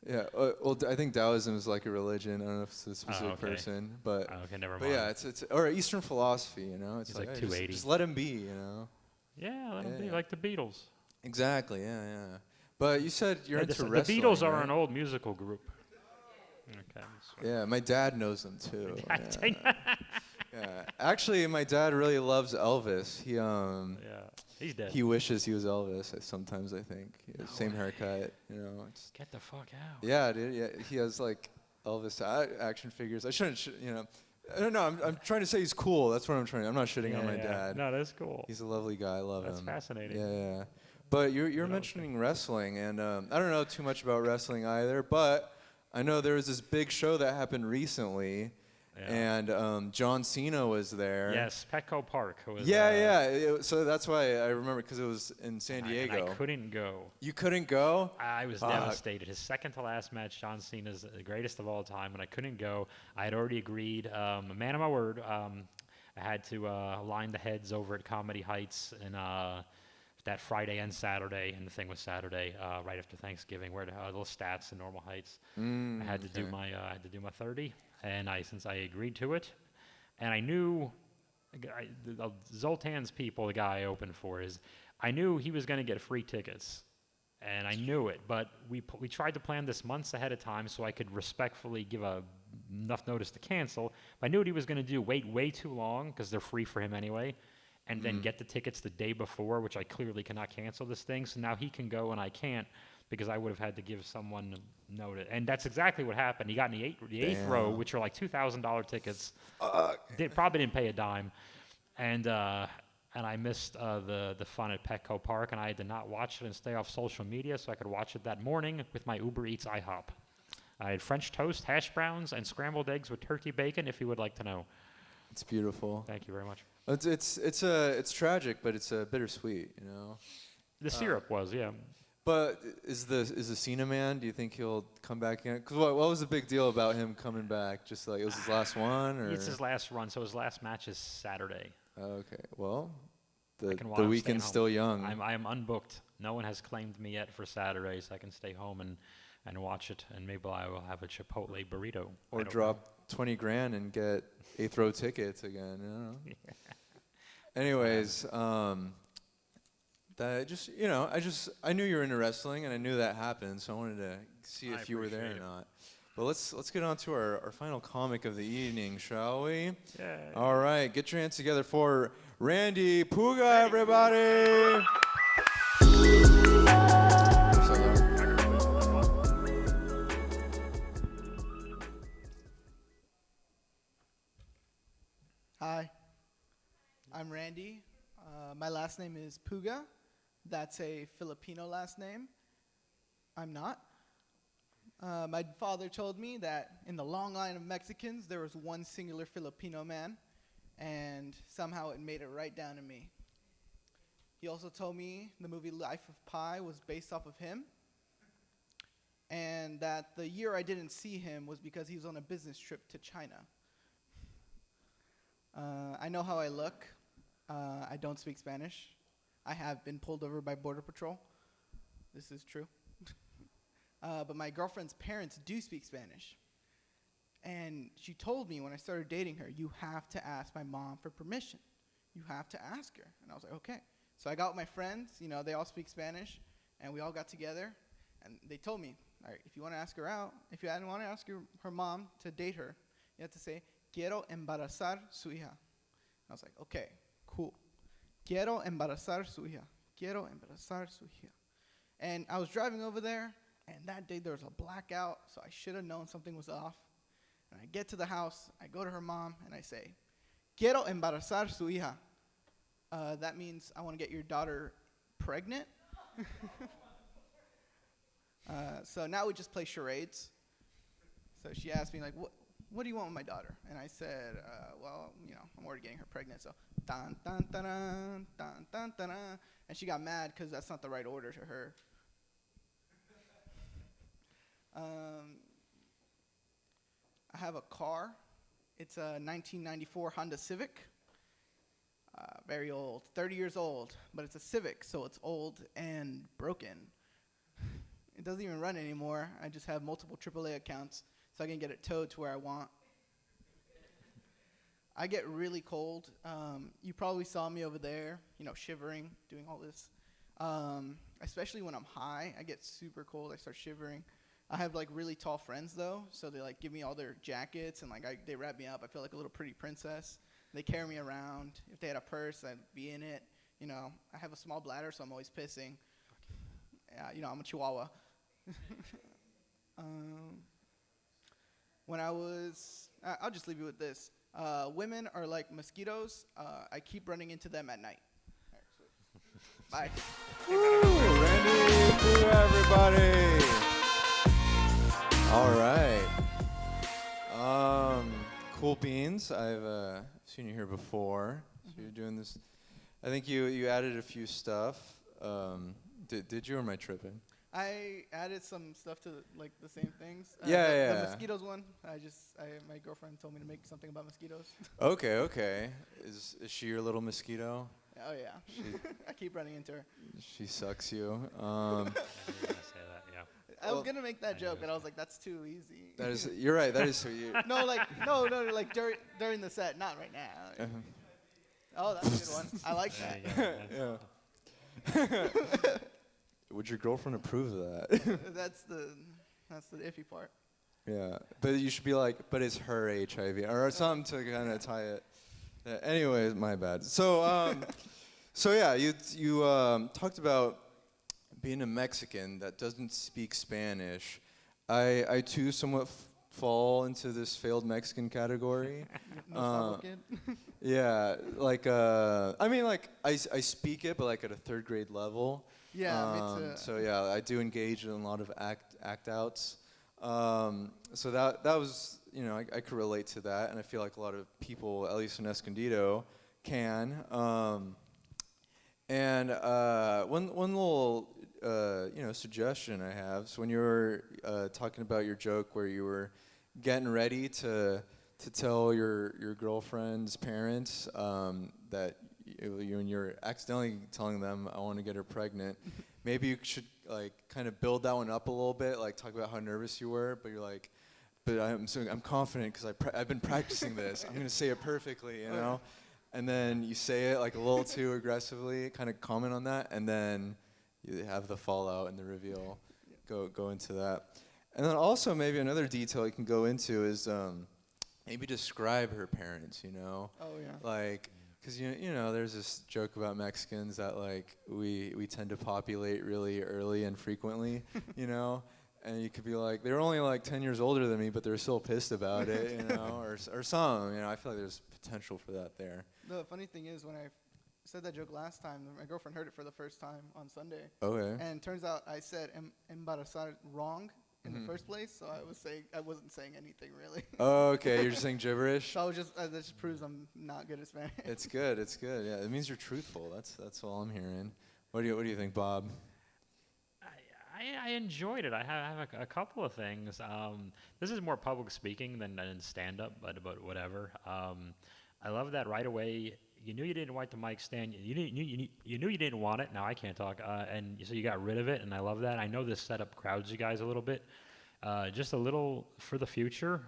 Yeah, well, I think Taoism is like a religion. I don't know if it's a specific person, but okay, never mind. But yeah, it's or Eastern philosophy, you know. It's he's like hey, 280. Just let him be, you know. Yeah, let him be like the Beatles. Exactly. Yeah. But you said you're into the wrestling. The Beatles are right? an old musical group. Okay. Yeah, my dad knows them too. Yeah. Yeah. Actually, my dad really loves Elvis. He he's dead. He wishes he was Elvis. Sometimes I think same haircut. You know. Get the fuck out. Yeah, dude. Yeah, he has like Elvis action figures. I shouldn't. You know. I don't know. I'm trying to say he's cool. That's what I'm trying. I'm not shitting on my dad. No, that's cool. He's a lovely guy. I love him. That's fascinating. Yeah. But you're mentioning wrestling, and I don't know too much about wrestling either. But I know there was this big show that happened recently, and John Cena was there. Yes, Petco Park. Was, So that's why I remember, because it was in San Diego. I couldn't go. You couldn't go? I was devastated. His second to last match, John Cena's the greatest of all time, and I couldn't go. I had already agreed, a man of my word. I had to line the heads over at Comedy Heights and that Friday and Saturday, and the thing was Saturday, right after Thanksgiving, where the little stats in Normal Heights. I had to do my 30, and since I agreed to it, and I knew Zoltan's people, the guy I opened for, I knew he was going to get free tickets, and I knew it, but we tried to plan this months ahead of time so I could respectfully give enough notice to cancel. But I knew what he was going to do, wait way too long, because they're free for him anyway, and then get the tickets the day before, which I clearly cannot cancel this thing. So now he can go and I can't, because I would have had to give someone notice. And that's exactly what happened. He got in the eighth row, which are like $2,000 tickets. They probably didn't pay a dime. And I missed the fun at Petco Park, and I had to not watch it and stay off social media so I could watch it that morning with my Uber Eats IHOP. I had French toast, hash browns, and scrambled eggs with turkey bacon, if you would like to know. It's beautiful. Thank you very much. It's tragic, but it's bittersweet, you know. The syrup was, yeah. But is the Cena man? Do you think he'll come back in? Because what was the big deal about him coming back? Just like it was his last one, or it's his last run. So his last match is Saturday. Okay. Well, the staying weekend's still young. I am unbooked. No one has claimed me yet for Saturday, so I can stay home and watch it, and maybe I will have a Chipotle burrito. Or drop 20 grand and get 8th row tickets again. You know? Anyways, I knew you were into wrestling, and I knew that happened, so I wanted to see if you were there or not. But let's get on to our final comic of the evening, shall we? Yeah. All right, get your hands together for Randy Puga, everybody. Hi, I'm Randy. My last name is Puga. That's a Filipino last name. I'm not. My father told me that in the long line of Mexicans, there was one singular Filipino man, and somehow it made it right down to me. He also told me the movie Life of Pi was based off of him, and that the year I didn't see him was because he was on a business trip to China. I know how I look. I don't speak Spanish. I have been pulled over by Border Patrol. This is true. But my girlfriend's parents do speak Spanish. And she told me when I started dating her, you have to ask my mom for permission. You have to ask her. And I was like, okay. So I got with my friends, they all speak Spanish, and we all got together, and they told me, all right, if you want to ask her out, if you want to ask her mom to date her, you have to say, quiero embarazar su hija. I was like, okay, cool. Quiero embarazar su hija. Quiero embarazar su hija. And I was driving over there, and that day there was a blackout, so I should have known something was off. And I get to the house, I go to her mom, and I say, quiero embarazar su hija. That means I want to get your daughter pregnant. So now we just play charades. So she asked me, like, what do you want with my daughter? And I said, well, I'm already getting her pregnant, so dun dun dun dun dun dun dun. And she got mad because that's not the right order to her. I have a car. It's a 1994 Honda Civic. Very old, 30 years old, but it's a Civic, so it's old and broken. It doesn't even run anymore. I just have multiple AAA accounts, so I can get it towed to where I want. I get really cold. You probably saw me over there, shivering, doing all this. Especially when I'm high, I get super cold. I start shivering. I have really tall friends though, so they give me all their jackets and they wrap me up. I feel like a little pretty princess. They carry me around. If they had a purse, I'd be in it. I have a small bladder, so I'm always pissing. I'm a Chihuahua. When I'll just leave you with this. Women are like mosquitoes. I keep running into them at night. All right, sweet. Bye. Woo, Randy, for everybody. All right. Cool beans. I've seen you here before. So you're doing this. I think you added a few stuff. Did you, or am I tripping? I added some stuff to the same things. Yeah. The mosquitoes one. My girlfriend told me to make something about mosquitoes. Okay. Is she your little mosquito? Oh yeah. I keep running into her. She sucks you. I was gonna say that, yeah. I was gonna make that joke, but I was like, that's too easy. That is. You're right. That is sweet. No, during the set, not right now. Oh, that's a good one. I like that. Yeah. Would your girlfriend approve of that? That's the iffy part. Yeah, but you should be like, but it's her HIV or something to kind of tie it. Anyways, my bad. So, yeah, you talked about being a Mexican that doesn't speak Spanish. I too somewhat fall into this failed Mexican category. Kid. Yeah, I speak it, but at a third grade level. Yeah, me too. So yeah, I do engage in a lot of act outs. So that was, I could relate to that, and I feel like a lot of people, at least in Escondido, can. And one little suggestion I have. So when you were talking about your joke where you were getting ready to tell your girlfriend's parents that you're accidentally telling them, I want to get her pregnant, maybe you should kind of build that one up a little bit, talk about how nervous you were, but you're like, but I'm confident because I've been practicing this. I'm going to say it perfectly, and then you say it a little too aggressively, kind of comment on that, and then you have the fallout and the reveal. Go into that. And then also maybe another detail you can go into is maybe describe her parents, Oh, yeah. Because, there's this joke about Mexicans that, we tend to populate really early and frequently, and you could be like, they're only 10 years older than me, but they're still pissed about it, or something, I feel like there's potential for that there. The funny thing is, when I said that joke last time, my girlfriend heard it for the first time on Sunday. Okay. And turns out I said embarazar wrong in the first place, so I wasn't saying anything really. Oh, okay, you're just saying gibberish? So that just proves I'm not good at Spanish. It's good, yeah. It means you're truthful. That's all I'm hearing. What do you think, Bob? I enjoyed it. I have a couple of things. This is more public speaking than stand-up, but whatever. I love that right away. You knew you didn't want the mic stand. You knew you didn't want it. Now I can't talk. And so you got rid of it, and I love that. I know this setup crowds you guys a little bit. Just a little for the future.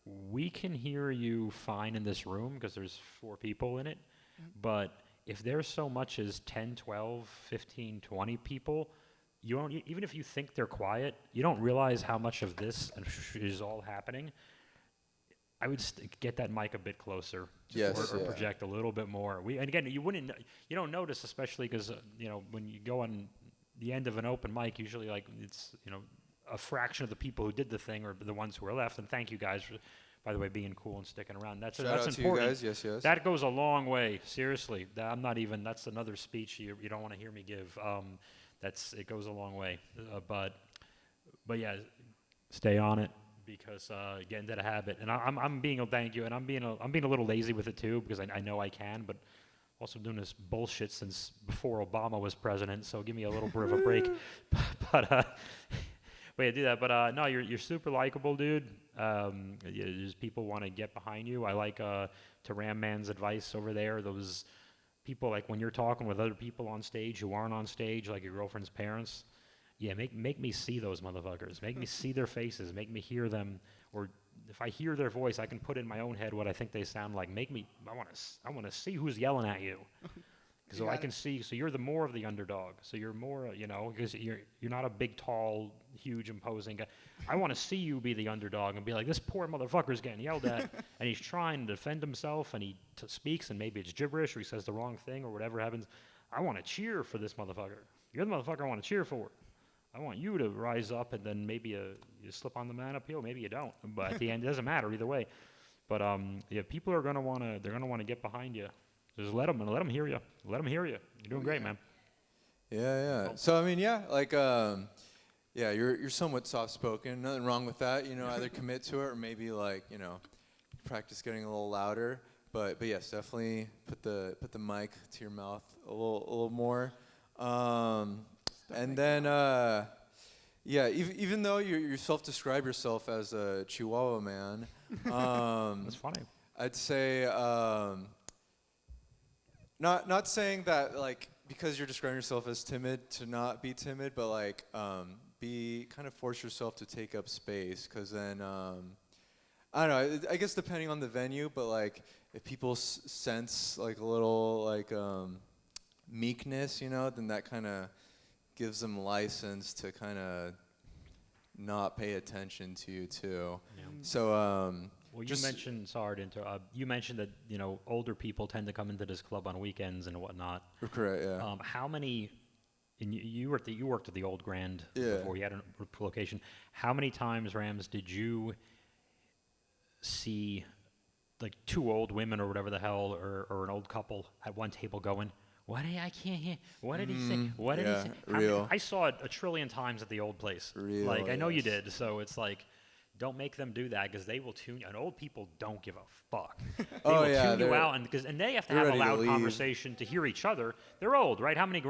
We can hear you fine in this room because there's 4 people in it. But if there's so much as 10, 12, 15, 20 people, you don't, even if you think they're quiet, you don't realize how much of this is all happening. I would get that mic a bit closer, or project a little bit more. And again, you don't notice, especially because when you go on the end of an open mic, usually it's a fraction of the people who did the thing are the ones who are left. And thank you guys for, by the way, being cool and sticking around. That's important. To you guys. Yes. That goes a long way. Seriously, that's another speech you don't want to hear me give. It goes a long way. But yeah, stay on it. because get into the habit. And I'm being thank you, and I'm being a little lazy with it too because I know I can, but also doing this bullshit since before Obama was president. So give me a little bit of a break. But yeah, do that. But no, you're super likable, dude. Just people want to get behind you. I like to Ram Man's advice over there. Those people, like when you're talking with other people on stage who aren't on stage, like your girlfriend's parents. Yeah, make me see those motherfuckers. Make me see their faces. Make me hear them. Or if I hear their voice, I can put in my own head what I think they sound like. I want to see who's yelling at you. So I can see. So you're the more of the underdog. So you're more, because you're not a big, tall, huge, imposing guy. I want to see you be the underdog and be like, this poor motherfucker's getting yelled at, and he's trying to defend himself, and he speaks, and maybe it's gibberish, or he says the wrong thing, or whatever happens. I want to cheer for this motherfucker. You're the motherfucker I want to cheer for. I want you to rise up, and then maybe you slip on the man uphill. Maybe you don't. But at the end, it doesn't matter either way. But yeah, people are gonna wanna get behind you. Just let them hear you. Let them hear you. You're doing great, man. Yeah. So I mean, yeah, like, yeah, you're somewhat soft-spoken. Nothing wrong with that. Either commit to it or maybe like, practice getting a little louder. But yes, definitely put the mic to your mouth a little more. And then, yeah, even though you self-describe yourself as a Chihuahua man, That's funny. I'd say, not saying that like because you're describing yourself as timid to not be timid, but like be kind of force yourself to take up space, because then I don't know. I guess depending on the venue, but like if people sense like a little like meekness, then that kind of gives them license to kind of not pay attention to you too. Yeah. So well, you mentioned, sorry to interrupt. You mentioned that older people tend to come into this club on weekends and whatnot. Correct. Yeah. How many? And you worked at the Old Grand Yeah. before you had a location. How many times, Rams, did you see like two old women or whatever the hell, or an old couple at one table going, "What? I can't hear. What did he say? What did he say?" Real. I saw it a trillion times at the old place. Real, like I know you yes. did. So it's like, don't make them do that, because they will tune you. And old people don't give a fuck. They Oh, will yeah, tune you they're- out, and they have to they're have a ready to loud leave. conversation to hear each other. They're old, right? How many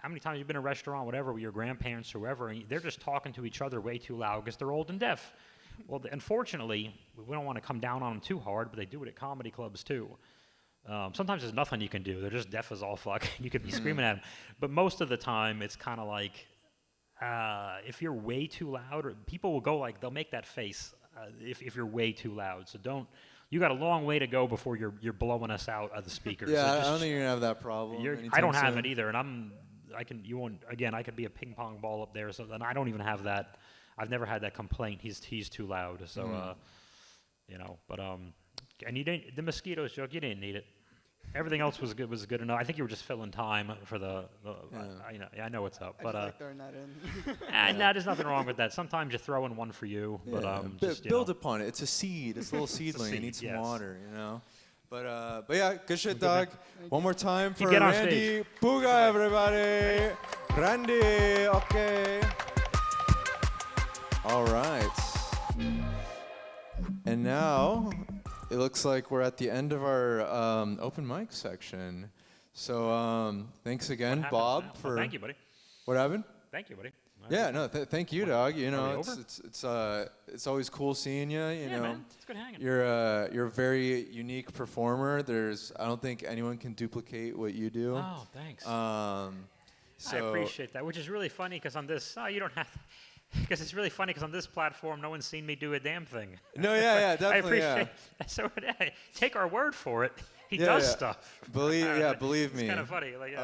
how many times you've been in a restaurant, whatever, with your grandparents, whoever, and they're just talking to each other way too loud because they're old and deaf. Well, unfortunately, we don't want to come down on them too hard, but they do it at comedy clubs too. Sometimes there's nothing you can do. They're just deaf as all fuck. You could be screaming at them. But most of the time, it's kind of like, if you're way too loud, or people will go like, they'll make that face if you're way too loud. So you got a long way to go before you're blowing us out of the speakers. Yeah, So I don't think you're gonna have that problem. I don't anytime have soon. it either, and I could be a ping pong ball up there, so then I don't even have that. I've never had that complaint. He's too loud, so but and you didn't, the mosquitoes joke, you didn't need it. Everything else was good enough. I think you were just filling time for I know what's up, I but just like throwing that in. no, there's nothing wrong with that. Sometimes you throw in one for you, but just, build upon it. It's a seed. It's a little seedling. It seed, needs some yes. water, But yeah, good shit, dog. One more time for get on Randy stage. Puga, everybody. Randy, okay. All right. And now it looks like we're at the end of our open mic section. So thanks again, What Bob, happened? for Thank you, buddy. what happened? Thank you, buddy. Yeah, no, thank you, dog. we over? It's always cool seeing you. Yeah, man, it's good hanging. You're a very unique performer. I don't think anyone can duplicate what you do. Oh, thanks. So I appreciate that, which is really funny because on this, you don't have. Because it's really funny because on this platform, no one's seen me do a damn thing. No, yeah, definitely. I appreciate. So take our word for it. He does stuff. Believe me. It's kind of funny. Like,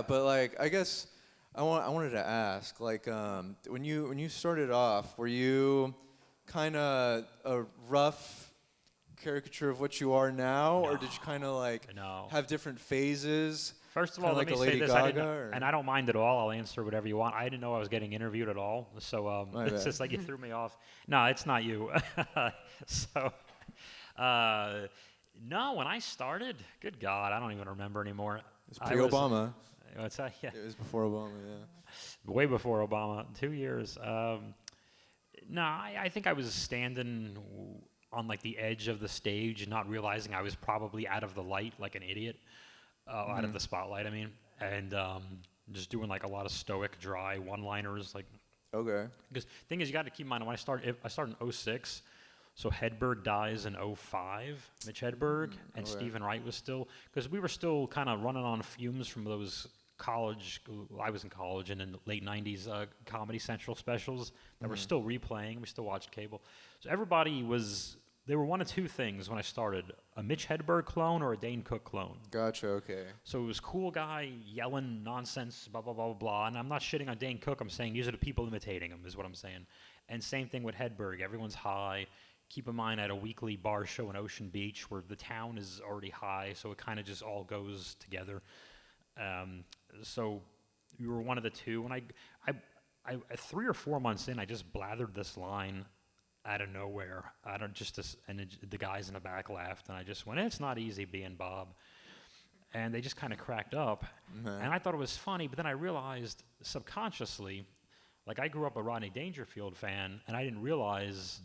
but like I guess I wanted to ask, like, when you started off, were you kind of a rough caricature of what you are now, or did you kind of like have different phases? First of all, let like me a say Lady this, Gaga, and I don't mind at all. I'll answer whatever you want. I didn't know I was getting interviewed at all, so it's just like you threw me off. No, it's not you. So, no, when I started, good God, I don't even remember anymore. It's pre-Obama. What's that? Yeah. It was before Obama, yeah. Way before Obama, 2 years. No, I think I was standing on like the edge of the stage, not realizing I was probably out of the light like an idiot, out of the spotlight. I mean, and just doing like a lot of stoic, dry one-liners. Like, Okay. because thing is, you got to keep in mind when I started in 06. So Hedberg dies in 05, Mitch Hedberg, and okay. Stephen Wright was still, because we were still kind of running on fumes from those college, I was in college, and in the late 90s Comedy Central specials that were still replaying. We still watched cable. So everybody was, they were one of two things when I started, a Mitch Hedberg clone or a Dane Cook clone. Gotcha. Okay. So it was cool guy yelling nonsense, blah, blah, blah, blah, blah. And I'm not shitting on Dane Cook. I'm saying these are the people imitating him is what I'm saying. And same thing with Hedberg. Everyone's high. Keep in mind, at a weekly bar show in Ocean Beach where the town is already high, so it kind of just all goes together. So you were one of the two. And I 3 or 4 months in, I just blathered this line out of nowhere. The guys in the back laughed, and I just went, "It's not easy being Bob." And they just kind of cracked up. And I thought it was funny, but then I realized subconsciously, like I grew up a Rodney Dangerfield fan, and I didn't realize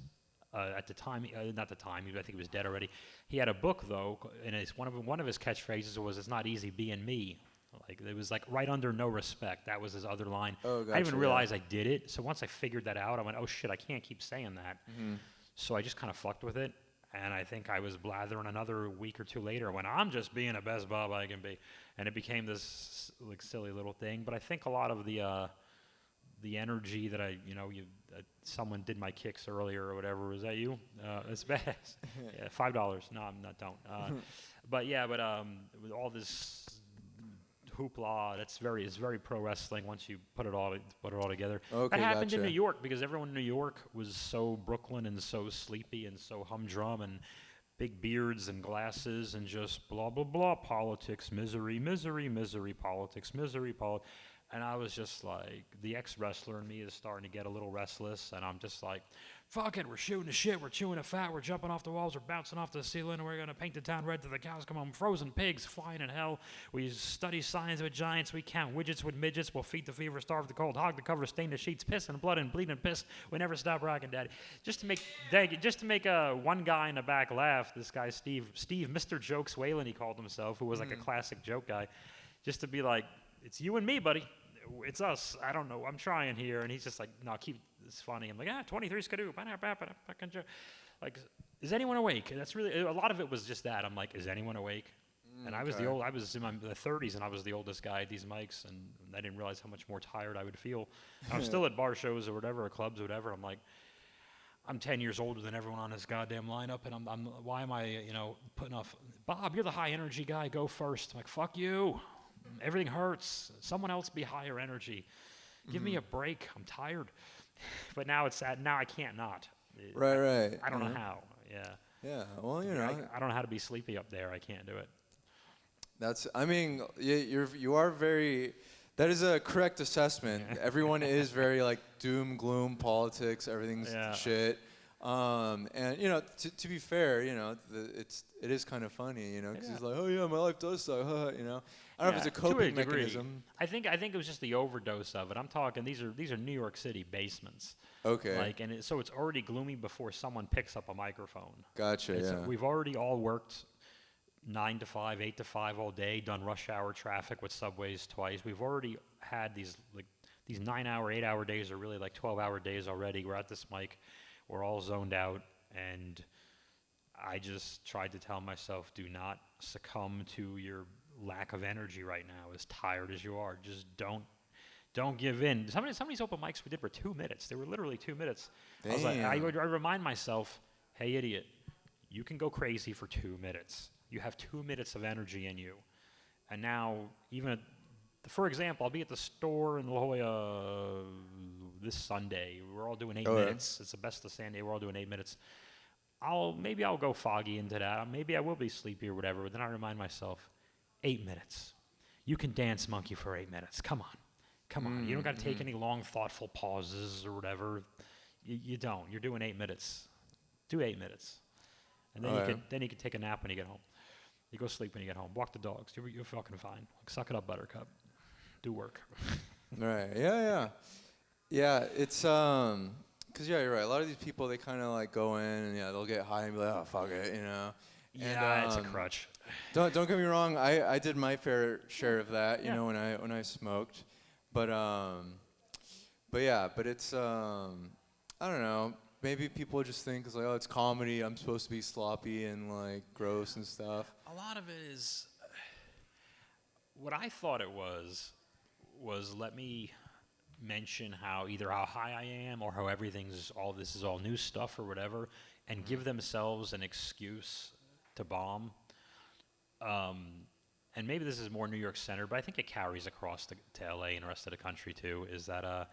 at the time, not the time, I think he was dead already. He had a book though, and one of his catchphrases was, "It's not easy being me." Like it was like right under "no respect." That was his other line. Oh, I didn't even realize I did it. So once I figured that out, I went, "Oh shit, I can't keep saying that." So I just kind of fucked with it, and I think I was blathering another week or two later when I'm just being the best Bob I can be, and it became this like silly little thing. But I think a lot of the energy that someone did my kicks earlier or whatever. Was that you? It's bad. Yeah, $5. No, I'm not. Don't. But with all this hoopla, it's very pro wrestling once you put it all together. Okay, that happened in gotcha. New York because everyone in New York was so Brooklyn and so sleepy and so humdrum and big beards and glasses and just blah blah blah politics, misery, politics, misery, politics. And I was just like, the ex-wrestler in me is starting to get a little restless, and I'm just like, fuck it, we're shooting the shit, we're chewing the fat, we're jumping off the walls, we're bouncing off the ceiling, and we're going to paint the town red till the cows come home, frozen pigs flying in hell. We study science with giants, we count widgets with midgets, we'll feed the fever, starve the cold, hog the cover, stain the sheets, piss and blood and bleed and piss, we never stop rocking, daddy. Just to make one guy in the back laugh, this guy Steve, Mr. Jokes Whalen, he called himself, who was like a classic joke guy, just to be like, it's you and me, buddy. It's us. I don't know. I'm trying here. And he's just like, no, keep this funny. I'm like, 23 skidoo. Like, is anyone awake? That's really, a lot of it was just that. I'm like, is anyone awake? And I was I was in my 30s, and I was the oldest guy at these mics, and I didn't realize how much more tired I would feel. I'm still at bar shows or whatever, or clubs or whatever. I'm like, I'm 10 years older than everyone on this goddamn lineup, and why am I, putting off, Bob, you're the high energy guy, go first. I'm like, fuck you. Everything hurts. Someone else be higher energy. Give me a break. I'm tired. But now now I can't not. Right. I don't know how. Yeah. Yeah. Well, I don't know how to be sleepy up there. I can't do it. You are very. That is a correct assessment. Everyone is very like doom, gloom, politics. Everything's shit. And to be fair, it is kind of funny, because he's like, oh yeah, my life does suck, I don't know if it's a coping mechanism. I think it was just the overdose of it. I'm talking these are New York City basements. Okay. So it's already gloomy before someone picks up a microphone. Gotcha. We've already all worked 9 to 5, 8 to 5 all day, done rush hour traffic with subways twice. We've already had these 9-hour, 8-hour days are really like 12-hour days already. We're at this mic. We're all zoned out, and I just tried to tell myself, do not succumb to your lack of energy right now, as tired as you are. Just don't give in. Some of these open mics we did were 2 minutes. They were literally 2 minutes. I remind myself, hey, idiot, you can go crazy for 2 minutes. You have 2 minutes of energy in you. And now, for example, I'll be at the store in La Jolla this Sunday. We're all doing 8 minutes. It's the best of Sunday. We're all doing 8 minutes. Maybe I'll go foggy into that. Maybe I will be sleepy or whatever. But then I remind myself, 8 minutes. You can dance monkey for 8 minutes. Come on. You don't got to take any long, thoughtful pauses or whatever. You don't. You're doing 8 minutes. Do 8 minutes. And then you can take a nap when you get home. You go sleep when you get home. Walk the dogs. You're fucking fine. Like, suck it up, Buttercup. Do work. Right. Yeah. Yeah. It's Cause yeah, you're right. A lot of these people, they kind of like go in and yeah, they'll get high and be like, oh fuck it, you know. Yeah, And, it's a crutch. Don't get me wrong. I did my fair share of that, you know, when I smoked, but it's I don't know. Maybe people just think it's like, oh, it's comedy. I'm supposed to be sloppy and like gross and stuff. A lot of it is what I thought it was let me mention how either how high I am or how this is all new stuff or whatever, and give themselves an excuse to bomb. And maybe this is more New York centered, but I think it carries across to LA and the rest of the country too, is that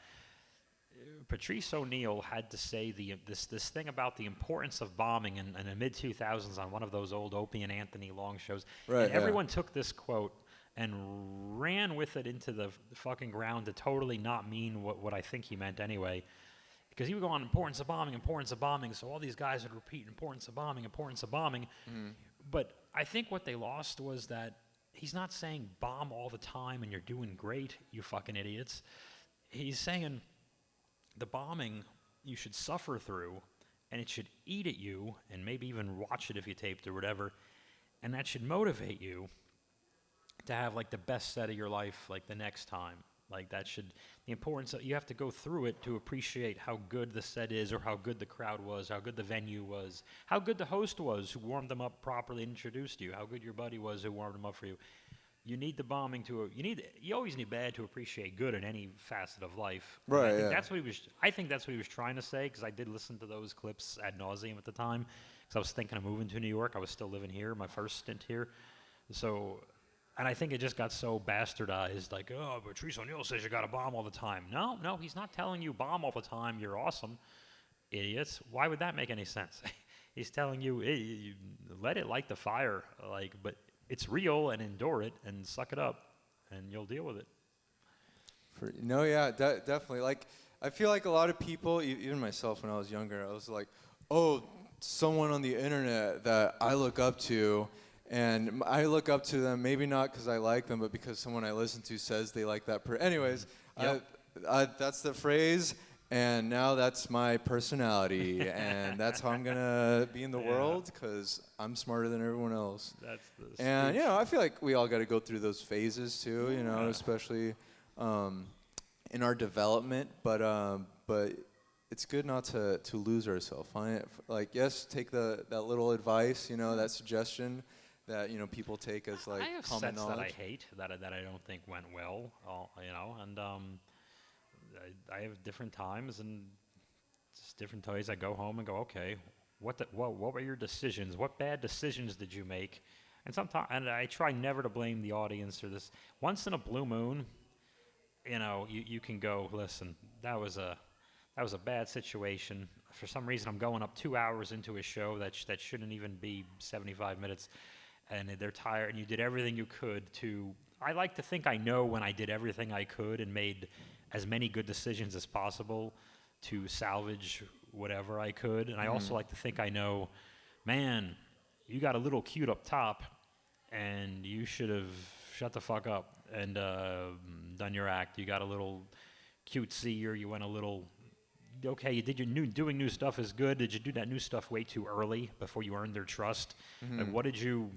Patrice O'Neal had to say this thing about the importance of bombing in the mid-2000s on one of those old Opie and Anthony long shows. Right, and everyone took this quote and ran with it into the fucking ground to totally not mean what I think he meant anyway. Because he would go on importance of bombing, so all these guys would repeat importance of bombing. But I think what they lost was that he's not saying bomb all the time and you're doing great, you fucking idiots. He's saying the bombing you should suffer through, and it should eat at you, and maybe even watch it if you taped or whatever, and that should motivate you to have like the best set of your life like the next time. Like the importance of, you have to go through it to appreciate how good the set is, or how good the crowd was, how good the venue was, how good the host was who warmed them up properly and introduced you, how good your buddy was who warmed them up for you. You need the bombing you always need bad to appreciate good in any facet of life. Right. I think that's what he was trying to say, because I did listen to those clips ad nauseum at the time, because I was thinking of moving to New York. I was still living here, my first stint here. So, and I think it just got so bastardized, like, oh, Patrice O'Neal says you got to bomb all the time. No, he's not telling you bomb all the time. You're awesome, idiots. Why would that make any sense? He's telling you, hey, let it light the fire, but it's real, and endure it and suck it up, and you'll deal with it. Definitely. Like, I feel like a lot of people, even myself when I was younger, I was like, oh, someone on the internet that I look up to, and I look up to them maybe not because I like them, but because someone I listen to says they like that Anyways, Yep. that's the phrase, and now that's my personality, and that's how I'm gonna be in the world, because I'm smarter than everyone else. That's the And I feel like we all got to go through those phases too, especially in our development. But it's good not to lose ourselves. Yes, take that little advice, that suggestion that people take as like I have common sets knowledge. that I hate that I don't think went well, and I have different times and just different ways. I go home and go, okay, what were your decisions? What bad decisions did you make? And sometimes, and I try never to blame the audience or this. Once in a blue moon, you can go, listen, that was a bad situation. For some reason, I'm going up 2 hours into a show that shouldn't even be 75 minutes, and they're tired, and you did everything you could to. I like to think I know when I did everything I could and made as many good decisions as possible to salvage whatever I could. And I also like to think I know, man, you got a little cute up top, and you should have shut the fuck up and done your act. You got a little cutesy, or you went a little, okay, you did doing new stuff is good. Did you do that new stuff way too early before you earned their trust? Like, what did you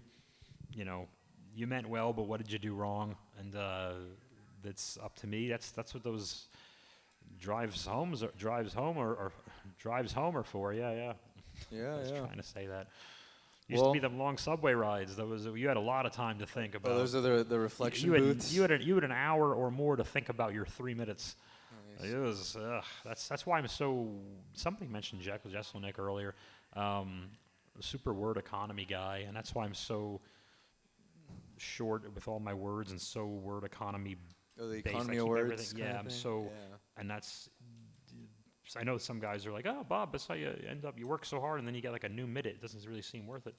meant well, but what did you do wrong? And that's up to me. That's what those drives home are for. Yeah. I was trying to say that. Used to be them long subway rides. You had a lot of time to think about. Those are the reflection booths. You had an hour or more to think about your 3 minutes. Nice. It was that's why I'm so. Somebody mentioned Jesselnick earlier, super word economy guy, and that's why I'm so short with all my words and so word economy. Oh, the based. economy of words. Yeah, I'm so, and that's. I know some guys are like, oh, Bob, that's how you end up. You work so hard, and then you get like a new minute. It doesn't really seem worth it.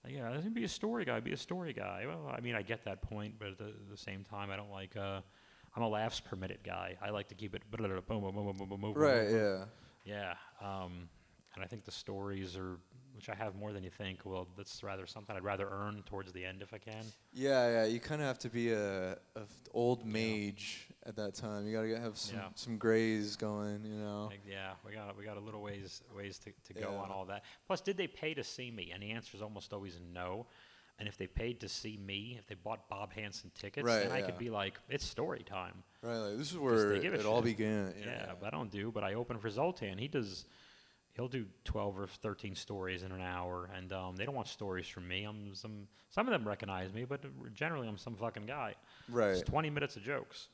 Like, yeah, be a story guy. Be a story guy. Well, I mean, I get that point, but at the same time, I don't like. I'm a laughs per minute guy. I like to keep it boom, boom, boom, boom, boom, boom. Right. Yeah. Yeah. And I think the stories are which I have more than you think. Well, that's rather something I'd rather earn towards the end if I can. Yeah. You kind of have to be a old mage at that time. You gotta have some grays going, you know. Like, yeah, we got a little ways to go on all that. Plus, did they pay to see me? And the answer is almost always no. And if they paid to see me, if they bought Bob Hansen tickets, then I could be like, it's story time. Right, like this is where it all began. Yeah, but I don't do. But I open for Zoltan. He'll do 12 or 13 stories in an hour, and they don't want stories from me. Some of them recognize me, but generally I'm some fucking guy. Right. It's 20 minutes of jokes,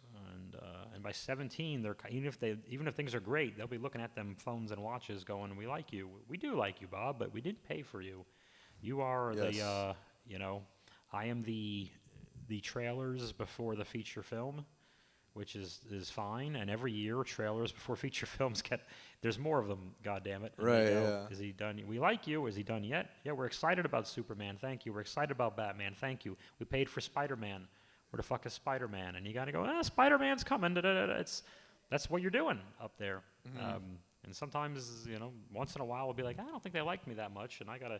and by 17, they're even if things are great, they'll be looking at them phones and watches, going, "We like you. We do like you, Bob, but we didn't pay for you. You are the I am the trailers before the feature film." Which is fine, and every year trailers before feature films there's more of them, goddammit. Right, yeah. Is he done? We like you. Is he done yet? Yeah, we're excited about Superman, thank you. We're excited about Batman, thank you. We paid for Spider-Man. Where the fuck is Spider-Man? And you gotta go, Spider-Man's coming, That's what you're doing up there. Mm-hmm. And sometimes, once in a while we'll be like, I don't think they like me that much, and I gotta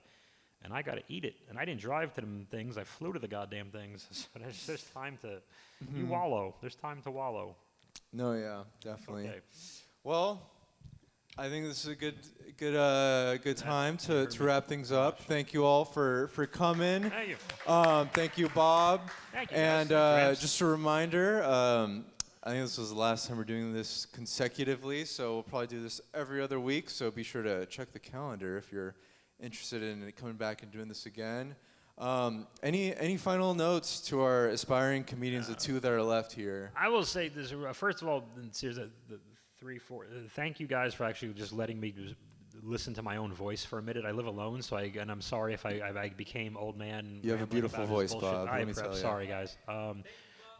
eat it. And I didn't drive to them things. I flew to the goddamn things. So there's time to you wallow. There's time to wallow. No, yeah, definitely. Okay. Well, I think this is a good time to wrap things up. Thank you all for coming. Thank you. Thank you, Bob. Thank you. And guys. just a reminder, I think this was the last time we're doing this consecutively, so we'll probably do this every other week. So be sure to check the calendar if you're interested in coming back and doing this again. Any final notes to our aspiring comedians, the two that are left here? I will say this. First of all, here's the 3, 4. Thank you guys for actually just letting me listen to my own voice for a minute. I live alone, so and I'm sorry if I became old man. You have a beautiful voice, Bob. Let me tell you. Sorry, guys.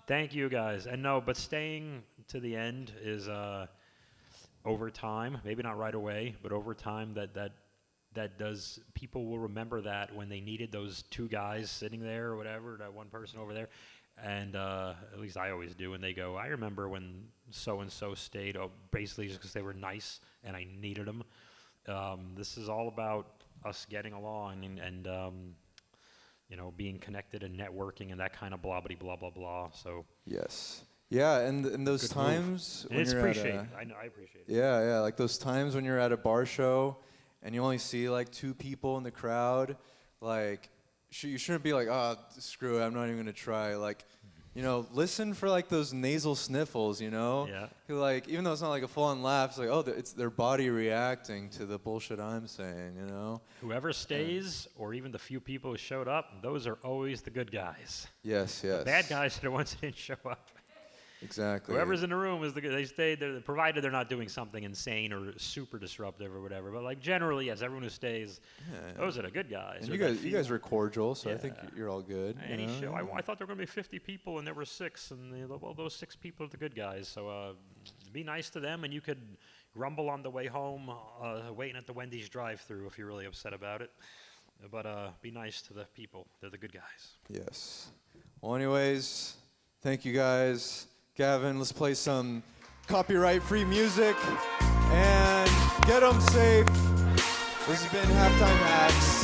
Thank you, guys. And no, but staying to the end is over time. Maybe not right away, but over time people will remember that when they needed those two guys sitting there or whatever, that one person over there. And at least I always do. And they go, I remember when so-and-so stayed, basically just because they were nice and I needed them. This is all about us getting along and being connected and networking and that kind of blah, blah, blah, blah, blah. So yes. Yeah, and those times when it's you're appreciated. I appreciate it. Yeah, like those times when you're at a bar show and you only see like 2 people in the crowd, like you shouldn't be like, screw it, I'm not even gonna try. Like, listen for like those nasal sniffles, Yeah. Like, even though it's not like a full-on laugh, it's like, it's their body reacting to the bullshit I'm saying, Whoever stays, or even the few people who showed up, those are always the good guys. Yes. The bad guys are the ones who didn't show up. Exactly. Whoever's in the room is the good. They stayed there, provided they're not doing something insane or super disruptive or whatever. But like generally, yes, everyone who stays, those are the good guys. And you guys were cordial, so I think you're all good. Any show, I thought there were going to be 50 people, and there were 6, and those 6 people are the good guys. So be nice to them, and you could grumble on the way home, waiting at the Wendy's drive-thru if you're really upset about it. But be nice to the people; they're the good guys. Yes. Well, anyways, thank you guys. Gavin, let's play some copyright-free music and get them safe. This has been Halftime Hacks.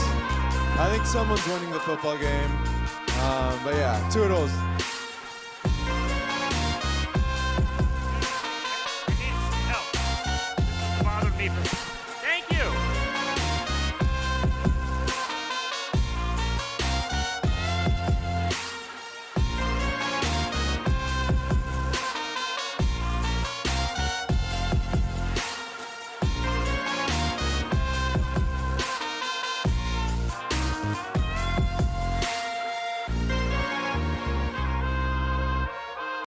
I think someone's winning the football game. But yeah, toodles.